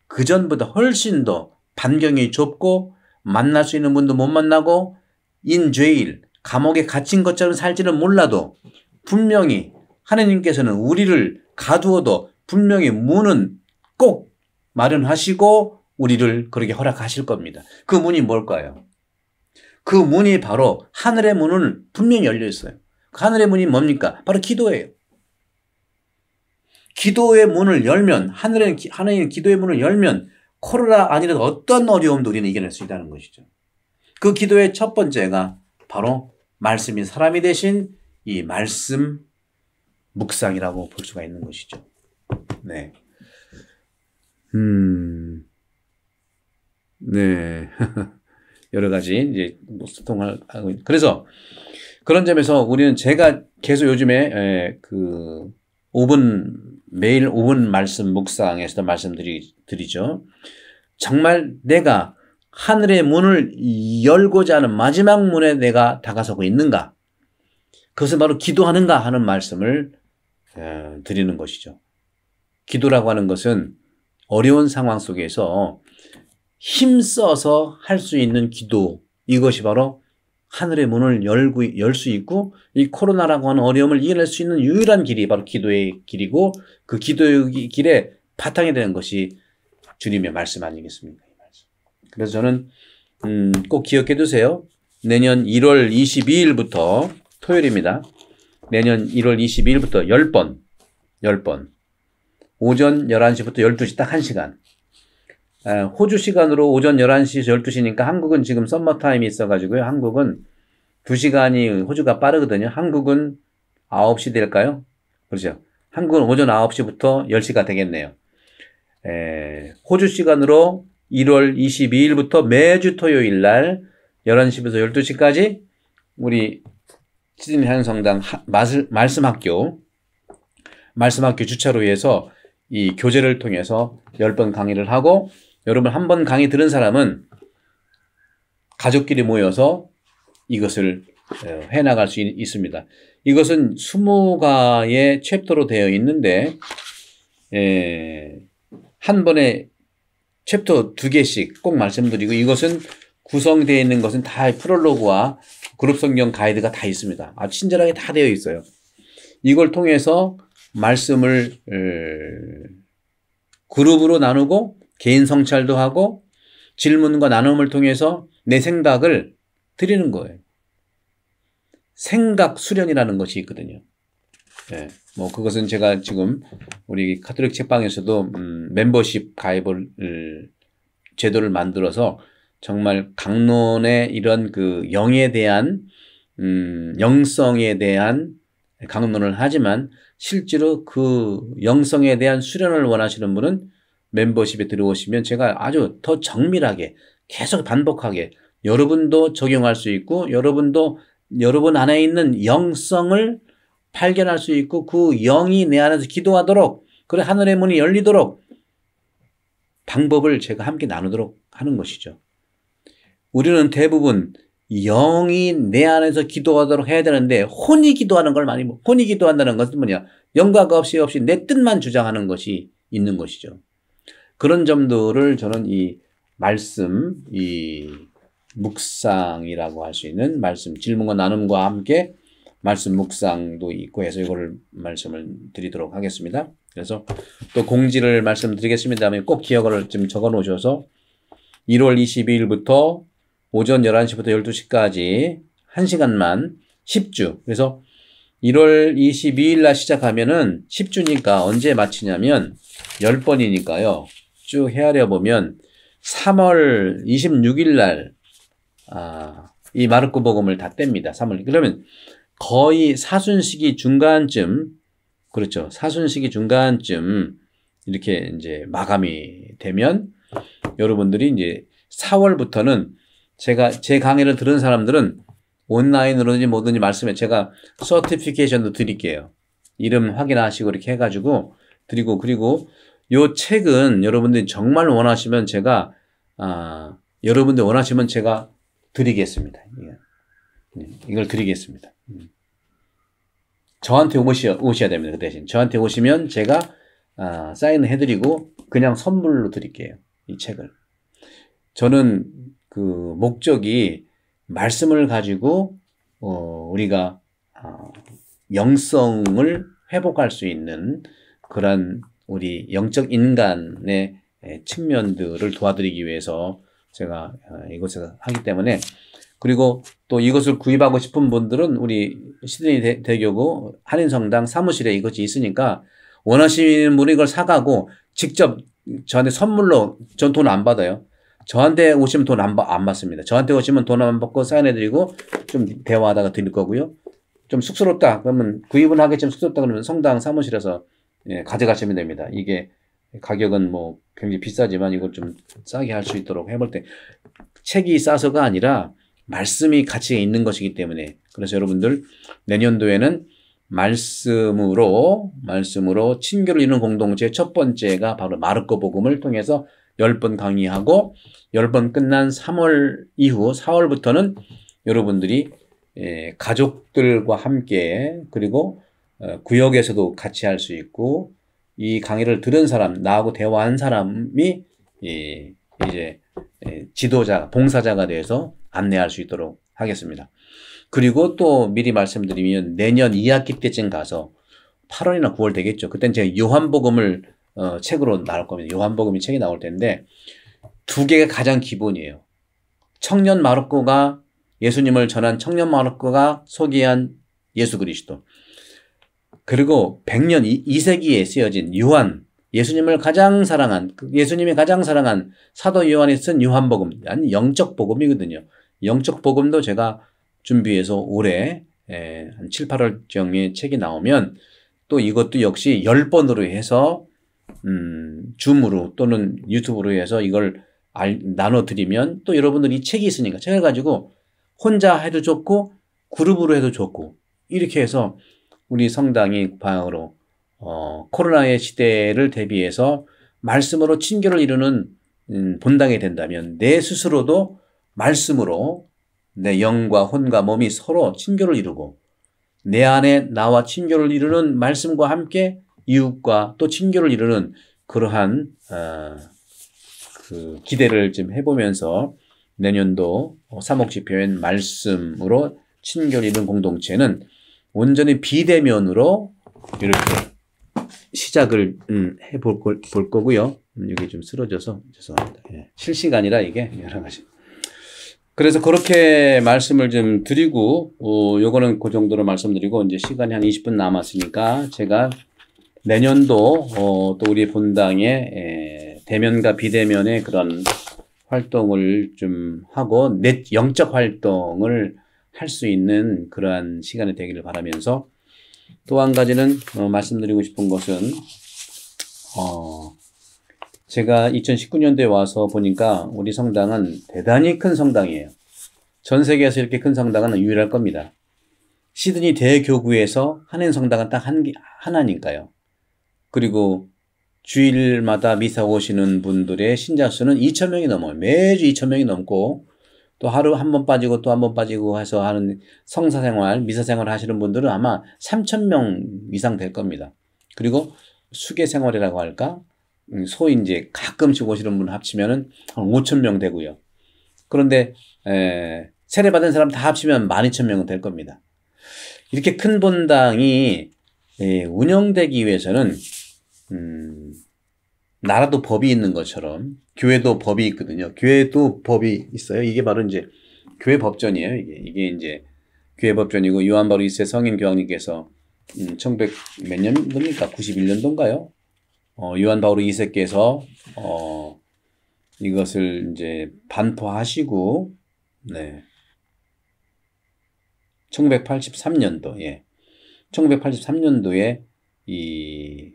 그전보다 훨씬 더 반경이 좁고 만날 수 있는 분도 못 만나고 인죄일, 감옥에 갇힌 것처럼 살지는 몰라도 분명히 하느님께서는 우리를 가두어도 분명히 문은 꼭 마련하시고 우리를 그렇게 허락하실 겁니다. 그 문이 뭘까요? 그 문이 바로 하늘의 문은 분명히 열려 있어요. 그 하늘의 문이 뭡니까? 바로 기도예요. 기도의 문을 열면 하나님 기도의 문을 열면 코로나 아니라도 어떤 어려움도 우리는 이겨낼 수 있다는 것이죠. 그 기도의 첫 번째가 바로 말씀이 사람이 되신 이 말씀 묵상이라고 볼 수가 있는 것이죠. 네. 네. 여러 가지 이제 소통을 하고 그래서 그런 점에서 우리는 제가 계속 요즘에 그 5분 매일 5분 말씀 묵상에서도 말씀드리죠. 정말 내가 하늘의 문을 열고자 하는 마지막 문에 내가 다가서고 있는가? 그것은 바로 기도하는가 하는 말씀을 드리는 것이죠. 기도라고 하는 것은 어려운 상황 속에서 힘써서 할 수 있는 기도, 이것이 바로 하늘의 문을 열 수 있고 이 코로나라고 하는 어려움을 이겨낼 수 있는 유일한 길이 바로 기도의 길이고 그 기도의 길에 바탕이 되는 것이 주님의 말씀 아니겠습니까? 그래서 저는 꼭 기억해 두세요. 내년 1월 22일부터 토요일입니다. 내년 1월 22일부터 10번 오전 11시부터 12시 딱 1시간 호주 시간으로 오전 11시에서 12시니까 한국은 지금 썸머타임이 있어가지고요. 한국은 2시간이 호주가 빠르거든요. 한국은 9시 될까요? 그렇죠. 한국은 오전 9시부터 10시가 되겠네요. 호주 시간으로 1월 22일부터 매주 토요일 날 11시부터 12시까지 우리 시드니 한성당 말씀학교 주차로에서 이 교제를 통해서 10번 강의를 하고 여러분 한 번 강의 들은 사람은 가족끼리 모여서 이것을 해나갈 수 있습니다. 이것은 20가의 챕터로 되어 있는데 한 번에 챕터 2개씩 꼭 말씀드리고 이것은 구성되어 있는 것은 다 프롤로그와 그룹 성경 가이드가 다 있습니다. 아주 친절하게 다 되어 있어요. 이걸 통해서 말씀을 그룹으로 나누고 개인 성찰도 하고 질문과 나눔을 통해서 내 생각을 드리는 거예요. 생각 수련이라는 것이 있거든요. 네, 뭐 그것은 제가 지금 우리 가톨릭 책방에서도 멤버십 가입을 제도를 만들어서 정말 강론의 이런 그 영에 대한 영성에 대한 강론을 하지만 실제로 그 영성에 대한 수련을 원하시는 분은 멤버십에 들어오시면 제가 아주 더 정밀하게 계속 반복하게 여러분도 적용할 수 있고 여러분도 여러분 안에 있는 영성을 발견할 수 있고 그 영이 내 안에서 기도하도록 그래 하늘의 문이 열리도록 방법을 제가 함께 나누도록 하는 것이죠. 우리는 대부분 영이 내 안에서 기도하도록 해야 되는데 혼이 기도하는 걸 많이 혼이 기도한다는 것은 뭐냐? 영각 없이 내 뜻만 주장하는 것이 있는 것이죠. 그런 점들을 저는 이 말씀, 이 묵상이라고 할 수 있는 말씀, 질문과 나눔과 함께 말씀 묵상도 있고 해서 이거를 말씀을 드리도록 하겠습니다. 그래서 또 공지를 말씀드리겠습니다만 꼭 기억을 좀 적어 놓으셔서 1월 22일부터 오전 11시부터 12시까지 1시간만 10주. 그래서 1월 22일 날 시작하면은 10주니까 언제 마치냐면 10번이니까요. 쭉 헤아려 보면 3월 26일 날 이 마르코 복음을 다 뗍니다. 3월. 그러면 거의 사순시기 중간쯤 그렇죠. 사순시기 중간쯤 이렇게 이제 마감이 되면 여러분들이 이제 4월부터는 제 강의를 들은 사람들은 온라인으로든지 뭐든지 말씀해 제가 서티피케이션도 드릴게요. 이름 확인하시고 이렇게 해가지고 드리고 그리고 요 책은 여러분들이 정말 원하시면 제가 여러분들 원하시면 제가 드리겠습니다. 이걸 드리겠습니다. 저한테 오셔야 됩니다. 그 대신 저한테 오시면 제가 사인을 해드리고 그냥 선물로 드릴게요. 이 책을. 저는 그 목적이 말씀을 가지고 우리가 영성을 회복할 수 있는 그런 우리 영적 인간의 측면들을 도와드리기 위해서 제가 이것을 하기 때문에 그리고 또 이것을 구입하고 싶은 분들은 우리 시드니 대교구 한인성당 사무실에 이것이 있으니까 원하시는 분이 이걸 사가고 직접 저한테 선물로 전 돈 안 받아요. 저한테 오시면 돈 안 받습니다. 저한테 오시면 돈 안 받고 사인해드리고 좀 대화하다가 드릴 거고요. 좀 쑥스럽다 그러면 구입은 하겠지만 쑥스럽다 그러면 성당 사무실에서 가져가시면 됩니다. 이게 가격은 뭐 굉장히 비싸지만 이걸 좀 싸게 할 수 있도록 해볼 때 책이 싸서가 아니라 말씀이 같이 있는 것이기 때문에 그래서 여러분들 내년도에는 말씀으로 친교를 이루는 공동체 첫 번째가 바로 마르코 복음을 통해서 10번 강의하고 10번 끝난 3월 이후 4월부터는 여러분들이 가족들과 함께 그리고 구역에서도 같이 할 수 있고 이 강의를 들은 사람 나하고 대화한 사람이 이제 지도자 봉사자가 돼서 안내할 수 있도록 하겠습니다. 그리고 또 미리 말씀드리면 내년 2학기 때쯤 가서 8월이나 9월 되겠죠. 그땐 제가 요한복음을 책으로 나올 겁니다. 요한복음이 책이 나올 텐데 두 개가 가장 기본이에요. 청년 마르코가 예수님을 전한 청년 마르코가 소개한 예수 그리스도 그리고 100년 2세기에 쓰여진 요한 예수님이 가장 사랑한 사도 요한이 쓴 요한복음 아니 영적 복음이거든요. 영적 복음도 제가 준비해서 올해 한 7, 8월경에 책이 나오면 또 이것도 역시 10번으로 해서 줌으로 또는 유튜브로 해서 이걸 나눠드리면 또 여러분들이 이 책이 있으니까 책을 가지고 혼자 해도 좋고 그룹으로 해도 좋고 이렇게 해서 우리 성당이 방향으로 코로나의 시대를 대비해서 말씀으로 친교를 이루는 본당이 된다면 내 스스로도 말씀으로 내 영과 혼과 몸이 서로 친교를 이루고 내 안에 나와 친교를 이루는 말씀과 함께 이웃과 또 친교를 이루는 그러한 그 기대를 좀 해보면서 내년도 사목지표인 말씀으로 친교를 이루는 공동체는 온전히 비대면으로 이렇게 시작을 해볼 거고요. 여기 좀 쓰러져서 죄송합니다. 실시간이라 이게 여러 가지. 그래서 그렇게 말씀을 좀 드리고 요거는 그 정도로 말씀드리고 이제 시간이 한 20분 남았으니까 제가 내년도 또 우리 본당의 대면과 비대면의 그런 활동을 좀 하고 영적 활동을 할 수 있는 그러한 시간이 되기를 바라면서 또 한 가지는 말씀드리고 싶은 것은 제가 2019년도에 와서 보니까 우리 성당은 대단히 큰 성당이에요. 전 세계에서 이렇게 큰 성당은 유일할 겁니다. 시드니 대교구에서 한인 성당은 딱 하나니까요. 그리고 주일마다 미사 오시는 분들의 신자 수는 2,000명이 넘어요. 매주 2,000명이 넘고 또 하루 한 번 빠지고 또 한 번 빠지고 해서 하는 성사생활, 미사생활 하시는 분들은 아마 3,000명 이상 될 겁니다. 그리고 수계생활이라고 할까? 소위 이제 가끔씩 오시는 분 합치면은 한 5,000명 되고요. 그런데 세례받은 사람 다 합치면 12,000명은 될 겁니다. 이렇게 큰 본당이 운영되기 위해서는 나라도 법이 있는 것처럼 교회도 법이 있거든요. 교회도 법이 있어요. 이게 바로 이제 교회 법전이에요. 이게 이제 교회 법전이고 요한 바로 2세 성인 교황님께서 1900 몇 년도입니까? 91년도인가요? 요한 바오로 2세께서 이것을 이제 반포하시고 1983년도 1983년도에 이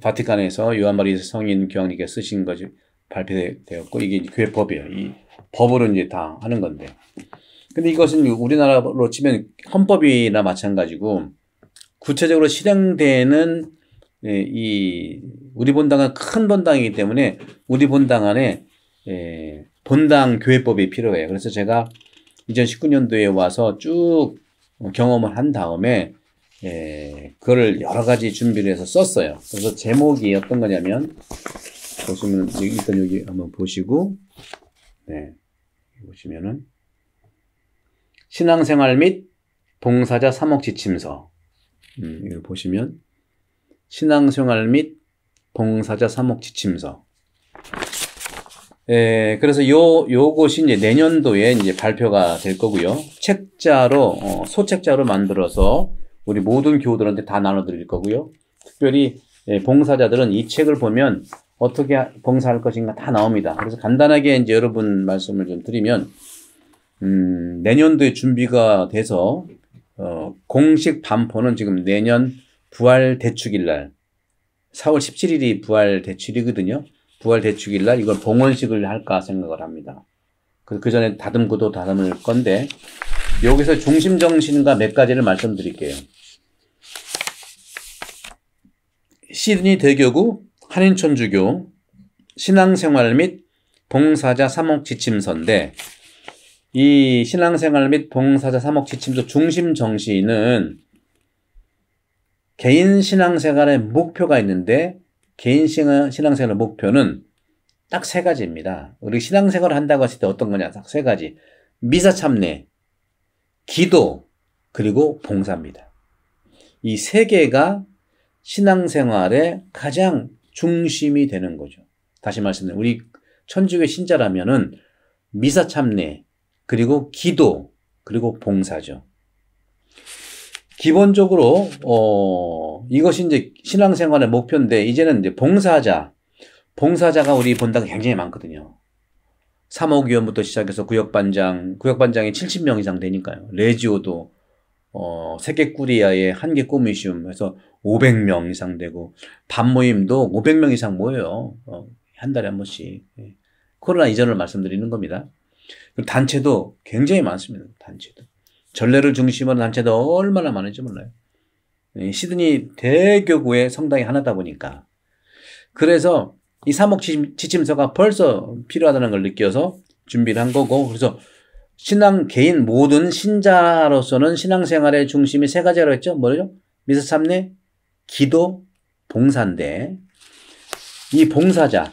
바티칸에서 요한 바오로 2세 성인 교황님께서 쓰신 것이 발표되었고 이게 교회 법이에요. 이 법으로 이제 다 하는 건데 근데 이것은 우리나라로 치면 헌법이나 마찬가지고 구체적으로 실행되는 이 우리 본당은 큰 본당이기 때문에 우리 본당 안에 본당 교회법이 필요해요. 그래서 제가 2019년도에 와서 쭉 경험을 한 다음에 그걸 여러 가지 준비를 해서 썼어요. 그래서 제목이 어떤 거냐면 보시면 일단 여기 한번 보시고 보시면은 신앙생활 및 봉사자 사목지침서 이거 보시면 신앙생활 및 봉사자 사목지침서 그래서 요것이 이제 내년도에 이제 발표가 될 거고요. 책자로, 소책자로 만들어서 우리 모든 교우들한테 다 나눠드릴 거고요. 특별히, 봉사자들은 이 책을 보면 어떻게 봉사할 것인가 다 나옵니다. 그래서 간단하게 이제 여러분 말씀을 좀 드리면, 내년도에 준비가 돼서, 공식 반포는 지금 내년 부활 대축일 날, 4월 17일이 부활 대축이거든요. 부활 대축일 날 이걸 봉헌식을 할까 생각을 합니다. 그 전에 다듬고도 다듬을 건데 여기서 중심 정신과 몇 가지를 말씀드릴게요. 시드니 대교구 한인천주교 신앙생활 및 봉사자 사목지침서인데 이 신앙생활 및 봉사자 사목지침서 중심 정신은 개인 신앙생활의 목표가 있는데 개인 신앙생활의 목표는 딱 세 가지입니다. 우리 신앙생활을 한다고 했을 때 어떤 거냐? 딱 세 가지. 미사 참례, 기도, 그리고 봉사입니다. 이 세 개가 신앙생활의 가장 중심이 되는 거죠. 다시 말씀드리면 우리 천주교 신자라면은 미사 참례, 그리고 기도, 그리고 봉사죠. 기본적으로 이것이 이제 신앙생활의 목표인데 이제는 이제 봉사자가 우리 본당에 굉장히 많거든요. 사목위원부터 시작해서 구역반장이 70명 이상 되니까요. 레지오도 세계꾸리아의 한계 꼬미시움 해서 500명 이상 되고 밤모임도 500명 이상 모여요. 한 달에 한 번씩. 코로나 이전을 말씀드리는 겁니다. 단체도 굉장히 많습니다. 단체도. 전례를 중심으로 단체도 얼마나 많은지 몰라요. 시드니 대교구의 성당이 하나다 보니까. 그래서 이 사목지침서가 벌써 필요하다는 걸 느껴서 준비를 한 거고, 그래서 개인 모든 신자로서는 신앙생활의 중심이 세 가지라고 했죠. 뭐죠? 미사 참례, 기도, 봉사인데, 이 봉사자의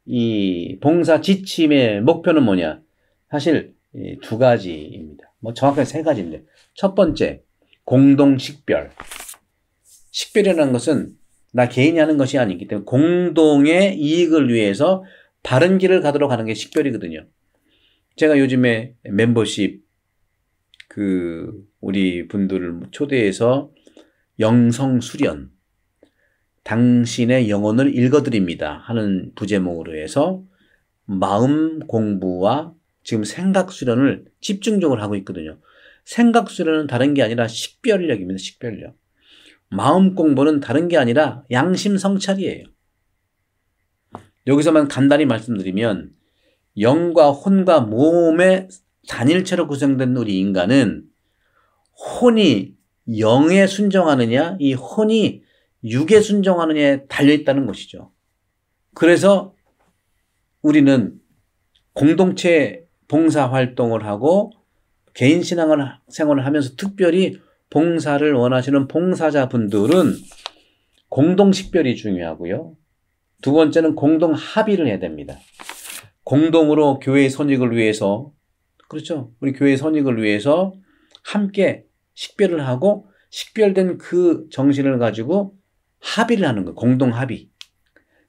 이 봉사 지침의 목표는 뭐냐? 사실 두 가지입니다. 뭐 정확하게 세 가지인데, 첫 번째, 공동식별. 식별이라는 것은 나 개인이 하는 것이 아니기 때문에 공동의 이익을 위해서 바른 길을 가도록 하는 게 식별이거든요. 제가 요즘에 멤버십 우리 분들을 초대해서 영성수련, 당신의 영혼을 읽어드립니다 하는 부제목으로 해서 마음 공부와 지금 생각 수련을 집중적으로 하고 있거든요. 생각 수련은 다른 게 아니라 식별력입니다. 식별력. 마음 공부는 다른 게 아니라 양심 성찰이에요. 여기서만 간단히 말씀드리면 영과 혼과 몸의 단일체로 구성된 우리 인간은 혼이 영에 순종하느냐, 이 혼이 육에 순종하느냐에 달려있다는 것이죠. 그래서 우리는 공동체 봉사활동을 하고 개인 신앙생활을 하면서 특별히 봉사를 원하시는 봉사자분들은 공동식별이 중요하고요. 두 번째는 공동합의를 해야 됩니다. 공동으로 교회의 선익을 위해서, 그렇죠. 우리 교회의 선익을 위해서 함께 식별을 하고 식별된 그 정신을 가지고 합의를 하는 거예요. 공동합의.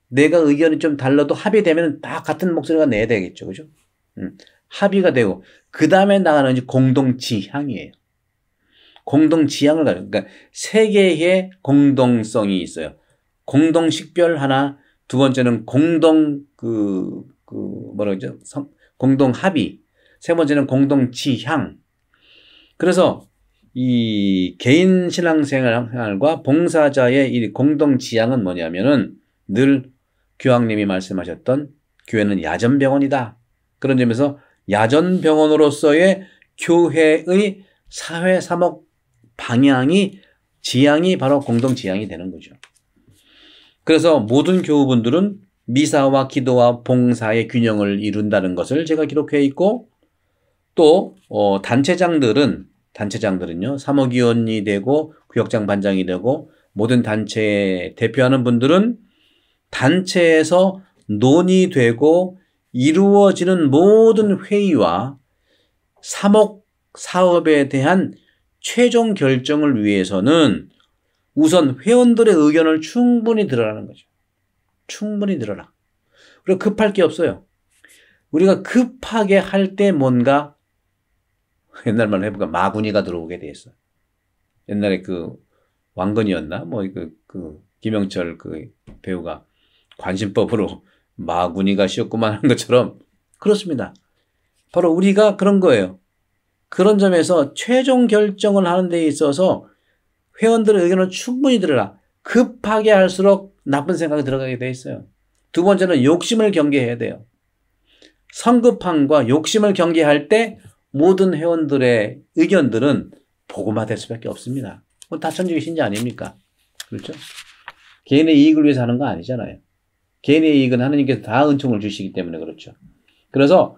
내가 의견이 좀 달라도 합의되면 다 같은 목소리가 내야 되겠죠. 그죠? 합의가 되고, 그 다음에 나가는 이제 공동지향이에요. 공동지향을 가지고, 그러니까 세 개의 공동성이 있어요. 공동식별 하나, 두 번째는 공동합의, 세 번째는 공동지향. 그래서 이 개인 신앙생활과 봉사자의 이 공동지향은 뭐냐면은 늘 교황님이 말씀하셨던 교회는 야전병원이다. 그런 점에서 야전병원으로서의 교회의 사회 사목 방향이 지향이 바로 공동 지향이 되는 거죠. 그래서 모든 교우분들은 미사와 기도와 봉사의 균형을 이룬다는 것을 제가 기록해 있고 또 단체장들은요 사목위원이 되고 구역장 반장이 되고 모든 단체에 대표하는 분들은 단체에서 논의되고 이루어지는 모든 회의와 사목 사업에 대한 최종 결정을 위해서는 우선 회원들의 의견을 충분히 들으라는 거죠. 충분히 들어라. 그리고 급할 게 없어요. 우리가 급하게 할 때 뭔가 옛날 말로 해보니까 마구니가 들어오게 돼 있어. 옛날에 그 왕건이었나? 김영철 그 배우가 관심법으로 마구니가 씌었구만 하는 것처럼 그렇습니다. 바로 우리가 그런 거예요. 그런 점에서 최종 결정을 하는 데 있어서 회원들의 의견을 충분히 들으라. 급하게 할수록 나쁜 생각이 들어가게 돼 있어요. 두 번째는 욕심을 경계해야 돼요. 성급함과 욕심을 경계할 때 모든 회원들의 의견들은 보고만 될 수밖에 없습니다. 다 천주교 신자 아닙니까? 그렇죠? 개인의 이익을 위해서 하는 거 아니잖아요. 개인의 이익은 하나님께서 다 은총을 주시기 때문에 그렇죠. 그래서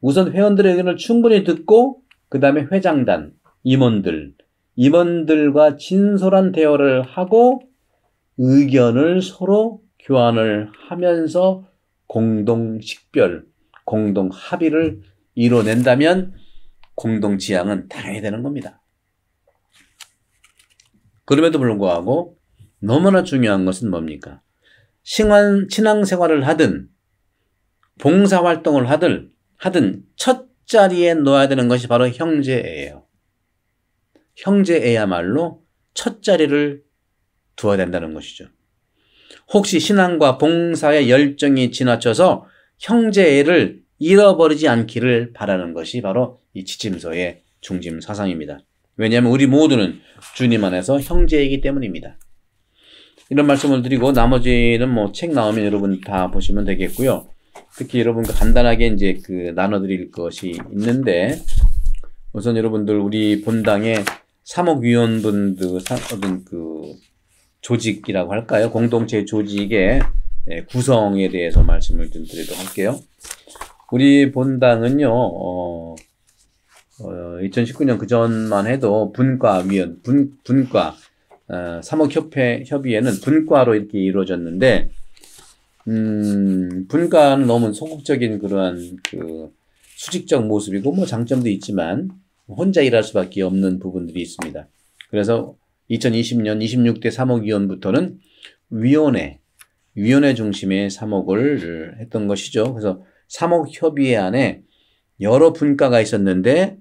우선 회원들의 의견을 충분히 듣고 그 다음에 회장단, 임원들과 진솔한 대화를 하고 의견을 서로 교환을 하면서 공동 식별, 공동 합의를 이뤄낸다면 공동 지향은 당연히 되는 겁니다. 그럼에도 불구하고 너무나 중요한 것은 뭡니까? 신앙생활을 하든 봉사활동을 하든 첫 자리에 놓아야 되는 것이 바로 형제애예요. 형제애야말로 첫 자리를 두어야 된다는 것이죠. 혹시 신앙과 봉사의 열정이 지나쳐서 형제애를 잃어버리지 않기를 바라는 것이 바로 이 지침서의 중심 사상입니다. 왜냐하면 우리 모두는 주님 안에서 형제이기 때문입니다. 이런 말씀을 드리고 나머지는 책 나오면 여러분 다 보시면 되겠고요. 특히 여러분과 간단하게 이제 나눠드릴 것이 있는데 우선 여러분들 우리 본당의 사목위원분들 어떤 조직이라고 할까요? 공동체 조직의 구성에 대해서 말씀을 좀 드리도록 할게요. 우리 본당은요, 2019년 그전만 해도 사목협의회는 분과로 이렇게 이루어졌는데, 분과는 너무 소극적인 그러한 수직적 모습이고, 장점도 있지만, 혼자 일할 수밖에 없는 부분들이 있습니다. 그래서 2020년 26대 사목위원부터는 위원회 중심의 사목을 했던 것이죠. 그래서 사목협의회 안에 여러 분과가 있었는데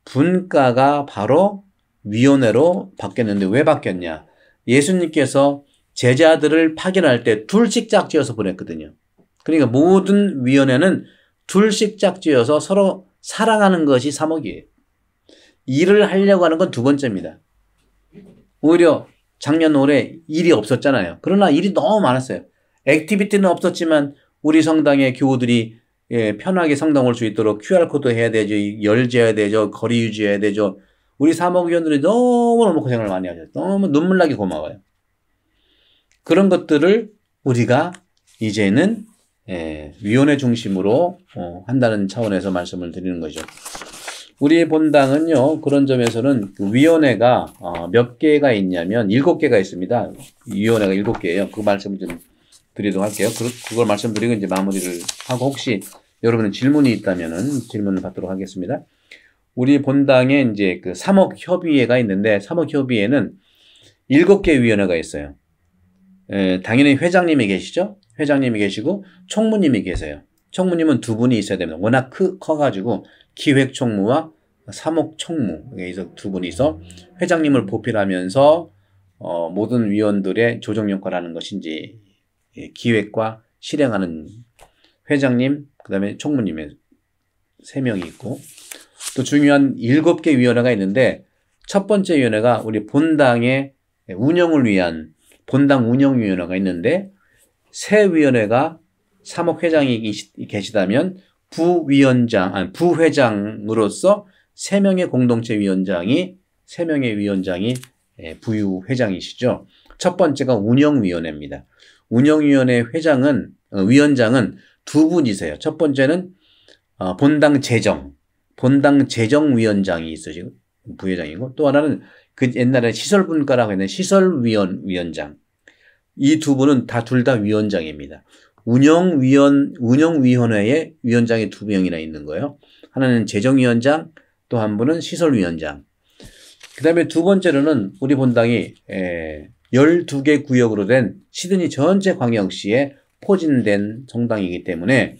분과가 바로 위원회로 바뀌었는데 왜 바뀌었냐? 예수님께서 제자들을 파견할 때 둘씩 짝지어서 보냈거든요. 그러니까 모든 위원회는 둘씩 짝지어서 서로 사랑하는 것이 사목이에요. 일을 하려고 하는 건 두 번째입니다. 오히려 작년 올해 일이 없었잖아요. 그러나 일이 너무 많았어요. 액티비티는 없었지만 우리 성당의 교우들이 편하게 성당 올 수 있도록 QR코드 해야 되죠. 열재야 되죠. 거리 유지해야 되죠. 우리 사목위원들이 너무너무 고생을 많이 하셨어요. 너무 눈물나게 고마워요. 그런 것들을 우리가 이제는 위원회 중심으로 한다는 차원에서 말씀을 드리는 거죠. 우리 본당은요, 그런 점에서는 위원회가 몇 개가 있냐면 7개가 있습니다. 위원회가 7개예요. 그 말씀을 좀 드리도록 할게요. 그걸 말씀드리고 이제 마무리를 하고 혹시 여러분의 질문이 있다면은 질문을 받도록 하겠습니다. 우리 본당에 이제 사목협의회가 있는데 사목협의회는 7개 위원회가 있어요. 당연히 회장님이 계시죠? 회장님이 계시고 총무님이 계세요. 총무님은 두 분이 있어야 됩니다. 워낙 커가지고 기획총무와 사목총무 여기서 두 분이서 회장님을 보필하면서 모든 위원들의 조정 역할을 하는 것이 이제 기획과 실행하는 회장님, 그 다음에 총무님의 3명이 있고 또 중요한 7개 위원회가 있는데 첫 번째 위원회가 우리 본당의 운영을 위한 본당 운영위원회가 있는데 새 위원회가 사목회장이 계시다면 부회장으로서 3명의 공동체 위원장이 부회장이시죠. 첫 번째가 운영위원회입니다. 운영위원회 위원장은 두 분이세요. 첫 번째는 본당 재정위원장이 있으시고 부회장이고, 또 하나는 그 옛날에 시설분과라고 했는 시설위원장. 이 두 분은 둘 다 위원장입니다. 운영위원회에 위원장이 2명이나 있는 거예요. 하나는 재정위원장, 또 한 분은 시설위원장. 그 다음에 두 번째로는 우리 본당이 12개 구역으로 된 시드니 전체 광역시에 포진된 성당이기 때문에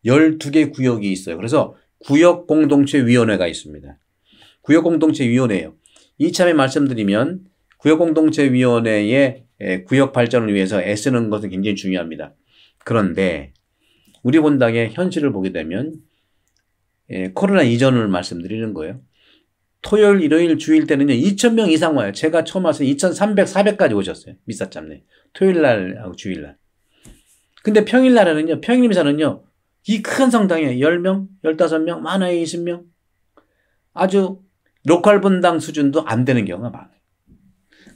12개 구역이 있어요. 그래서 구역공동체위원회가 있습니다. 구역공동체위원회예요. 이참에 말씀드리면 구역공동체위원회의 구역 발전을 위해서 애쓰는 것은 굉장히 중요합니다. 그런데 우리 본당의 현실을 보게 되면 코로나 이전을 말씀드리는 거예요. 토요일, 일요일, 주일 때는요 2,000명 이상 와요. 제가 처음 와서 2,300, 400까지 오셨어요. 미사짬내. 토요일 날하고 주일 날. 근데 평일 날에는요, 평일 미사는요, 이 큰 성당에 10명, 15명, 많아야 20명. 아주 로컬 분당 수준도 안 되는 경우가 많아요.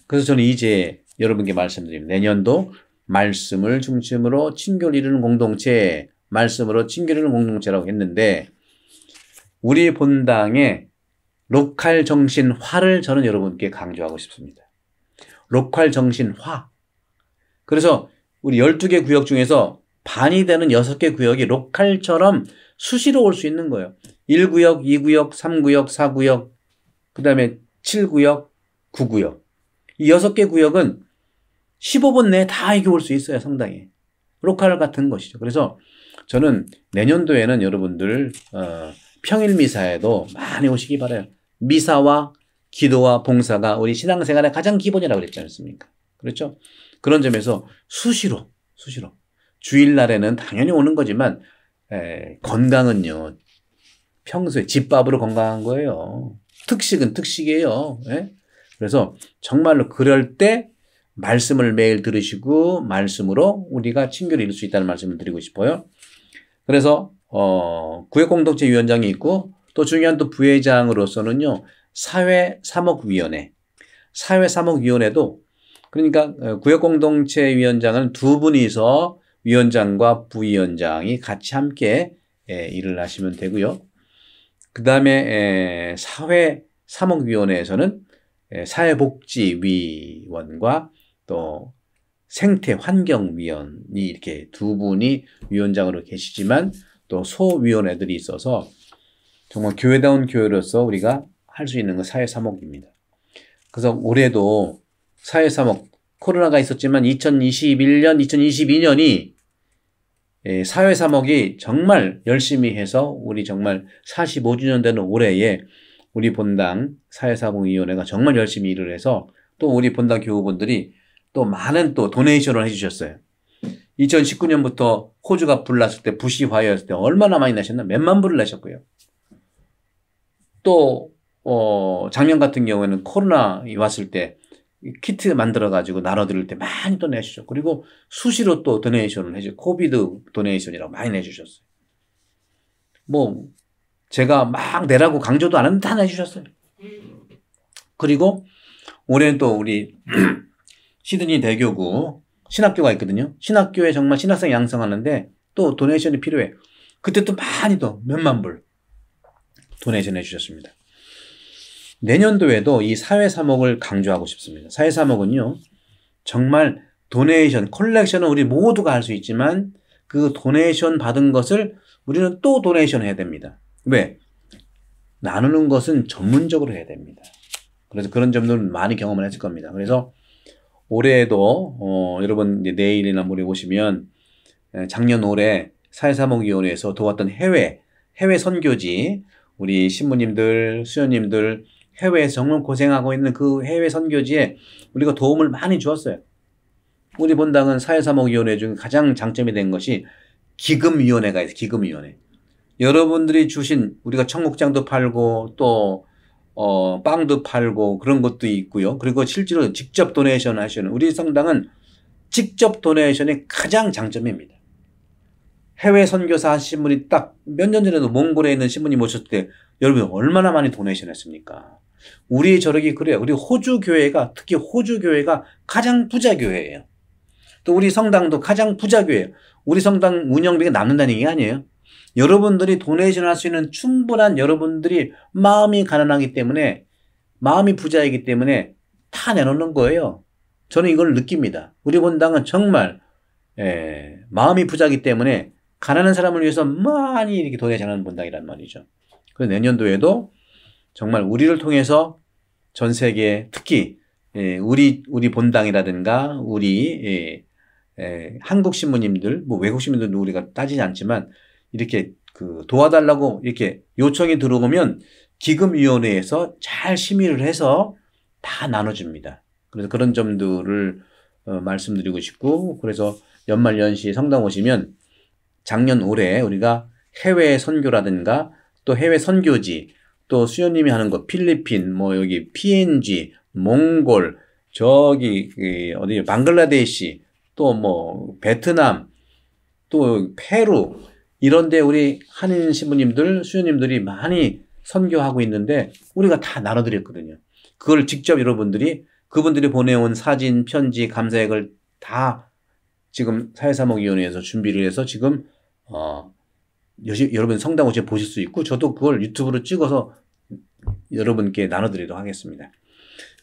그래서 저는 이제 여러분께 말씀드립니다. 내년도 말씀을 중심으로 친교를 이루는 공동체, 말씀으로 친교를 이루는 공동체라고 했는데, 우리 본당의 로컬 정신화를 저는 여러분께 강조하고 싶습니다. 로컬 정신화. 그래서 우리 12개 구역 중에서 반이 되는 6개 구역이 로컬처럼 수시로 올 수 있는 거예요. 1구역, 2구역, 3구역, 4구역, 그 다음에 7구역, 9구역. 이 6개 구역은 15분 내에 다 이겨 올 수 있어요, 성당에. 로컬 같은 것이죠. 그래서 저는 내년도에는 여러분들 평일 미사에도 많이 오시기 바라요. 미사와 기도와 봉사가 우리 신앙생활의 가장 기본이라고 그랬지 않습니까? 그렇죠? 그런 점에서 수시로 주일날에는 당연히 오는 거지만 건강은요, 평소에 집밥으로 건강한 거예요. 특식은 특식이에요. 예? 그래서 정말로 그럴 때 말씀을 매일 들으시고 말씀으로 우리가 친교를 이룰 수 있다는 말씀을 드리고 싶어요. 그래서 구역공동체위원장이 있고, 또 중요한 또 부회장으로서는요, 사회사목위원회도, 그러니까 구역공동체위원장은 두 분이서 위원장과 부위원장이 같이 함께 일을 하시면 되고요. 그 다음에 사회사목위원회에서는 사회복지위원과 또 생태환경위원이 이렇게 두 분이 위원장으로 계시지만, 또 소위원회들이 있어서 정말 교회다운 교회로서 우리가 할 수 있는 건 사회사목입니다. 그래서 올해도 사회사목, 코로나가 있었지만 2021년, 2022년이 사회사목이 정말 열심히 해서 우리 정말 45주년 되는 올해에 우리 본당 사회사목위원회가 정말 열심히 일을 해서, 또 우리 본당 교우분들이 또 많은 또 도네이션을 해주셨어요. 2019년부터 호주가 불났을 때, 부시화였을 때 얼마나 많이 내셨나? 몇만 불을 내셨고요. 또 작년 같은 경우에는 코로나 왔을 때 키트 만들어가지고 나눠드릴 때 많이 또 내주셨고, 그리고 수시로 또 도네이션을 해주셨고, 코비드 도네이션이라고 많이 내주셨어요. 뭐 제가 막 내라고 강조도 안 했는데 다 내주셨어요. 그리고 올해는 또 우리 시드니 대교구 신학교가 있거든요. 신학교에 정말 신학생 양성하는데 또 도네이션이 필요해. 그때 또 많이 또 몇만 불 도네이션 해주셨습니다. 내년도에도 이 사회사목을 강조하고 싶습니다. 사회사목은요, 정말 도네이션, 컬렉션은 우리 모두가 할 수 있지만 그 도네이션 받은 것을 우리는 또 도네이션 해야 됩니다. 왜? 나누는 것은 전문적으로 해야 됩니다. 그래서 그런 점들은 많이 경험을 했을 겁니다. 그래서 올해에도 여러분 내일이나 모레 오시면 작년 올해 사회사목위원회에서 도왔던 해외 선교지, 우리 신부님들, 수녀님들 해외에서 정말 고생하고 있는 그 해외 선교지에 우리가 도움을 많이 주었어요. 우리 본당은 사회사목위원회 중 가장 장점이 된 것이 기금위원회가 있어요. 기금위원회. 여러분들이 주신, 우리가 청국장도 팔고 또 빵도 팔고 그런 것도 있고요. 그리고 실제로 직접 도네이션 하시는 우리 성당은 직접 도네이션이 가장 장점입니다. 해외 선교사 하신 분이 딱 몇 년 전에도 몽골에 있는 신부님 오셨을 때 여러분 얼마나 많이 도네이션 했습니까? 우리 저력이 그래요. 우리 호주 교회가, 특히 호주 교회가 가장 부자 교회예요. 또 우리 성당도 가장 부자 교회예요. 우리 성당 운영비가 남는다는 얘기 아니에요. 여러분들이 도네이션 할 수 있는 충분한, 여러분들이 마음이 가난하기 때문에, 마음이 부자이기 때문에 다 내놓는 거예요. 저는 이걸 느낍니다. 우리 본당은 정말 마음이 부자이기 때문에 가난한 사람을 위해서 많이 이렇게 도네이션 하는 본당이란 말이죠. 그래서 내년도에도 정말 우리를 통해서 전 세계, 특히 우리 본당이라든가 우리 한국 신부님들, 뭐 외국 신부님들도 우리가 따지지 않지만 이렇게 도와달라고 이렇게 요청이 들어오면 기금위원회에서 잘 심의를 해서 다 나눠줍니다. 그래서 그런 점들을 말씀드리고 싶고, 그래서 연말연시 성당 오시면 작년 올해 우리가 해외 선교라든가 또 해외 선교지, 또 수연님이 하는 거 필리핀, 뭐 여기 PNG, 몽골, 저기 어디 방글라데시, 또 뭐 베트남, 또 페루, 이런데 우리 한인 신부님들, 수연님들이 많이 선교하고 있는데 우리가 다 나눠드렸거든요. 그걸 직접 여러분들이, 그분들이 보내온 사진, 편지, 감사액을 다 지금 사회사목위원회에서 준비를 해서 지금 여러분 성당 오시면 보실 수 있고, 저도 그걸 유튜브로 찍어서 여러분께 나눠드리도록 하겠습니다.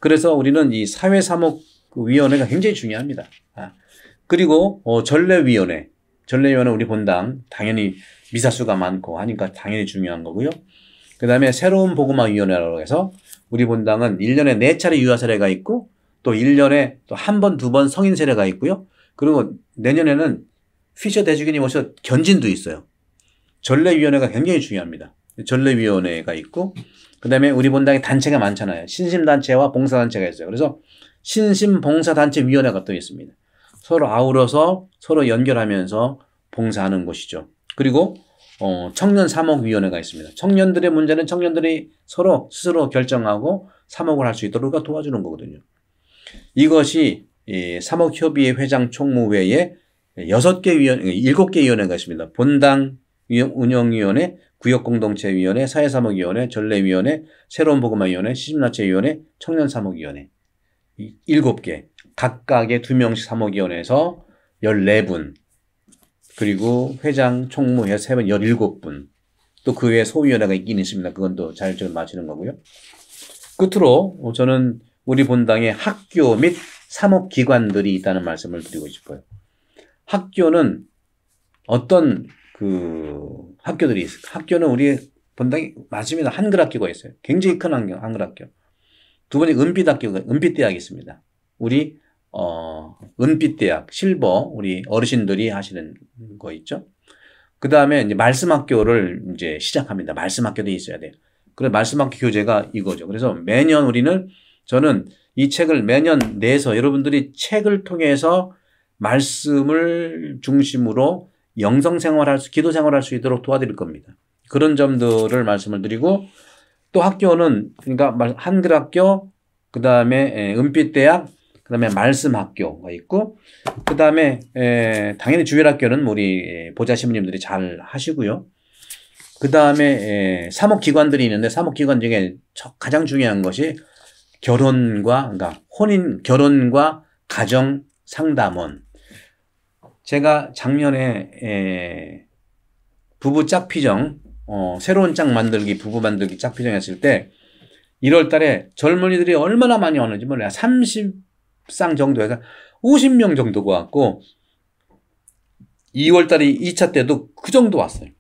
그래서 우리는 이 사회사목위원회가 굉장히 중요합니다. 그리고 전례위원회 우리 본당 당연히 미사수가 많고 하니까 당연히 중요한 거고요. 그 다음에 새로운 복음화위원회라고 해서 우리 본당은 1년에 4차례 유아 세례가 있고, 또 1년에 또 한 번, 두 번 성인 세례가 있고요. 그리고 내년에는 피셔 대주교님 오셔 견진도 있어요. 전례위원회가 굉장히 중요합니다. 전례위원회가 있고, 그 다음에 우리 본당에 단체가 많잖아요. 신심단체와 봉사단체가 있어요. 그래서 신심봉사단체위원회가 또 있습니다. 서로 아우러서 서로 연결하면서 봉사하는 곳이죠. 그리고 청년 사목위원회가 있습니다. 청년들의 문제는 청년들이 서로 스스로 결정하고 사목을 할 수 있도록 도와주는 거거든요. 이것이 사목협의회 회장 총무회에 7개 위원회가 있습니다. 본당 운영위원회, 구역공동체위원회, 사회사목위원회, 전례위원회, 새로운 복음화위원회, 시집단체위원회, 청년사목위원회. 7개. 각각의 2명씩 사목위원회에서 14분, 그리고 회장, 총무회 3분, 17분. 또 그 외에 소위원회가 있긴 있습니다. 그건 또 자율적으로 마치는 거고요. 끝으로 저는 우리 본당에 학교 및 사목기관들이 있다는 말씀을 드리고 싶어요. 학교는 어떤 학교들이 있을까? 학교는 우리 본당에 맞습니다. 한글학교가 있어요. 굉장히 큰 한글학교. 두 번째 은빛대학이 있습니다. 우리 은빛대학 실버, 우리 어르신들이 하시는 거 있죠. 그 다음에 이제 말씀학교를 이제 시작합니다. 말씀학교도 있어야 돼요. 그래서 말씀학교 교재가 이거죠. 그래서 매년 저는 이 책을 매년 내서 여러분들이 책을 통해서 말씀을 중심으로 기도 생활할 수 있도록 도와드릴 겁니다. 그런 점들을 말씀을 드리고, 또 학교는 그러니까 한글학교, 그 다음에 은빛대학, 그 다음에 말씀학교가 있고, 그 다음에 당연히 주일학교는 우리 보좌 신부님들이 잘 하시고요. 그 다음에 사목기관들이 있는데, 사목기관 중에 가장 중요한 것이 결혼과 가정 상담원. 제가 작년에 부부 짝피정, 새로운 짝 만들기, 부부 만들기 짝피정 했을 때 1월 달에 젊은이들이 얼마나 많이 왔는지 몰라요. 30쌍 정도에서 50명 정도가 왔고, 2월 달에 2차 때도 그 정도 왔어요.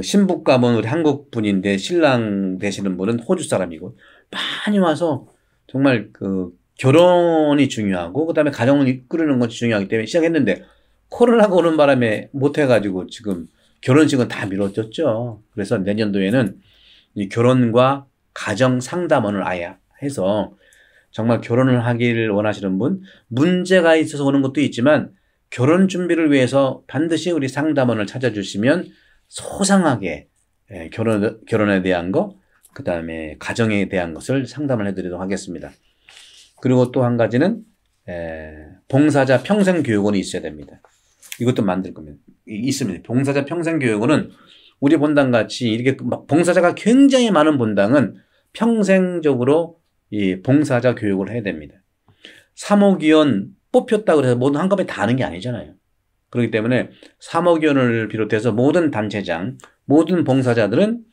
신부감은 우리 한국 분인데 신랑 되시는 분은 호주 사람이고, 많이 와서 정말 결혼이 중요하고, 그 다음에 가정을 이끌는 것이 중요하기 때문에 시작했는데, 코로나가 오는 바람에 못해가지고 지금 결혼식은 다 미뤄졌죠. 그래서 내년도에는 이 결혼과 가정 상담원을 아예 해서 정말 결혼을 하기를 원하시는 분, 문제가 있어서 오는 것도 있지만 결혼 준비를 위해서 반드시 우리 상담원을 찾아주시면 소상하게 결혼에 대한 거, 그 다음에 가정에 대한 것을 상담을 해드리도록 하겠습니다. 그리고 또 한 가지는 봉사자 평생교육원이 있어야 됩니다. 이것도 만들 겁니다. 있습니다. 봉사자 평생교육원은 우리 본당 같이 이렇게 막 봉사자가 굉장히 많은 본당은 평생적으로 이 봉사자 교육을 해야 됩니다. 사목위원 뽑혔다고 해서 모든 한꺼번에 다 하는 게 아니잖아요. 그렇기 때문에 사목위원을 비롯해서 모든 단체장, 모든 봉사자들은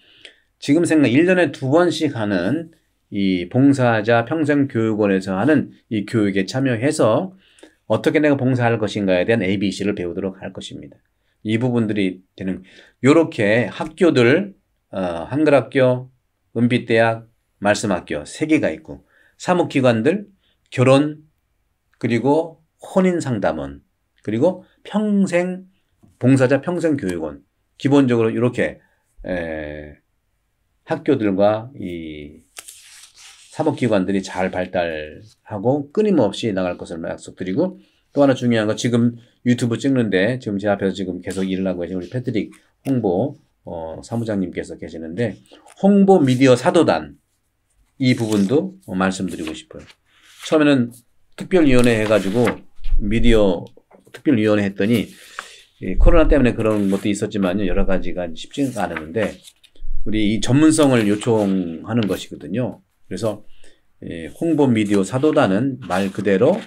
지금 생각 1년에 2번씩 하는 이 봉사자 평생교육원에서 하는 이 교육에 참여해서 어떻게 내가 봉사할 것인가에 대한 ABC를 배우도록 할 것입니다. 이 부분들이 되는, 요렇게 학교들, 한글학교, 은빛대학, 말씀학교 3개가 있고, 사목기관들, 결혼, 그리고 혼인상담원, 그리고 평생, 봉사자 평생교육원. 기본적으로 이렇게, 학교들과 이 사법기관들이 잘 발달하고 끊임없이 나갈 것을 약속드리고, 또 하나 중요한 건 지금 유튜브 찍는데 지금 제 앞에서 지금 계속 일을 하고 계신 우리 패트릭 홍보 사무장님께서 계시는데, 홍보 미디어 사도단 이 부분도 말씀드리고 싶어요. 처음에는 특별위원회 해가지고 미디어 특별위원회 했더니 코로나 때문에 그런 것도 있었지만 여러 가지가 쉽지가 않았는데 우리 이 전문성을 요청하는 것이거든요. 그래서 홍보 미디어 사도단은 말 그대로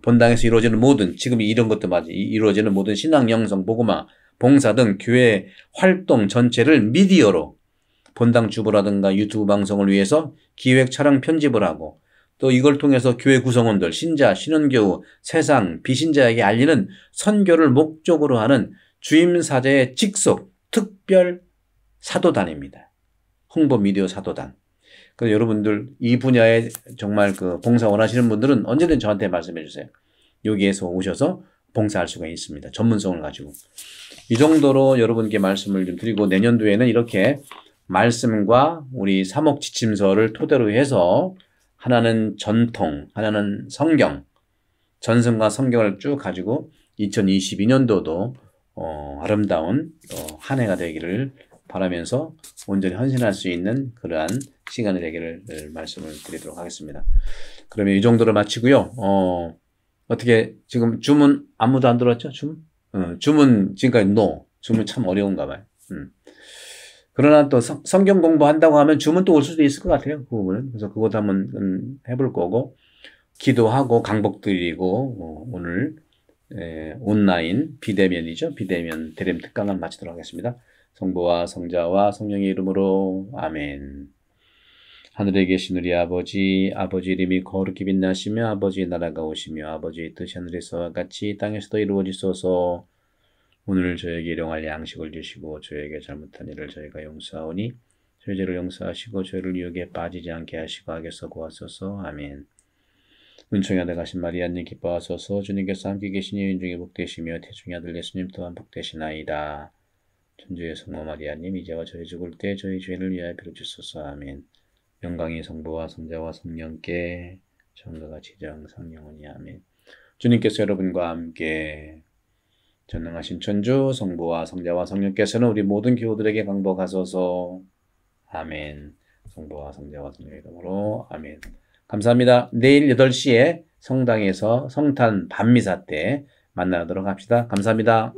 본당에서 이루어지는 모든, 지금 이런 것도 이루어지는 모든 신앙, 영성, 복음화, 봉사 등 교회 활동 전체를 미디어로 본당 주보라든가 유튜브 방송을 위해서 기획, 촬영, 편집을 하고, 또 이걸 통해서 교회 구성원들, 신자, 신혼교우, 세상, 비신자에게 알리는 선교를 목적으로 하는 주임사제의 직속 특별 사도단입니다. 홍보 미디어 사도단. 그래서 여러분들 이 분야에 정말 그 봉사 원하시는 분들은 언제든 저한테 말씀해 주세요. 여기에서 오셔서 봉사할 수가 있습니다. 전문성을 가지고. 이 정도로 여러분께 말씀을 좀 드리고, 내년도에는 이렇게 말씀과 우리 사목지침서를 토대로 해서 하나는 전통, 하나는 성경, 전승과 성경을 쭉 가지고 2022년도도 아름다운 한 해가 되기를 바라면서 온전히 헌신할 수 있는 그러한 시간이 되기를 말씀을 드리도록 하겠습니다. 그러면 이 정도로 마치고요. 어떻게 지금 주문 아무도 안 들었죠? 주문 지금까지 no. 주문 참 어려운가 봐요. 그러나 또 성경 공부한다고 하면 주문 또 올 수도 있을 것 같아요. 그 부분은. 그래서 그것도 한번 해볼 거고, 기도하고 강복 드리고 오늘 온라인 비대면이죠. 비대면 대림 특강을 마치도록 하겠습니다. 성부와 성자와 성령의 이름으로 아멘. 하늘에 계신 우리 아버지, 아버지 이름이 거룩히 빛나시며 아버지의 나라가 오시며 아버지의 뜻이 하늘에서와 같이 땅에서도 이루어지소서. 오늘 저에게 일용할 양식을 주시고 저에게 잘못한 일을 저희가 용서하오니 저희 죄를 용서하시고 저희를 유혹에 빠지지 않게 하시고 악에서 구하소서. 아멘. 은총이 아들 가신 마리아님 기뻐하소서. 주님께서 함께 계시니 여인 중에 복되시며 태중의 아들 예수님 또한 복되시나이다. 천주의 성모 마리아님 이제와 저희 죽을 때 저희 죄를 위하여 빌어주소서. 아멘. 영광이 성부와 성자와 성령께 처음과 같이 영상 영원히 아멘. 주님께서 여러분과 함께 전능하신 천주 성부와 성자와 성령께서는 우리 모든 교우들에게 강복하소서. 아멘. 성부와 성자와 성령의 이름으로 아멘. 감사합니다. 내일 8시에 성당에서 성탄 밤미사 때 만나도록 합시다. 감사합니다.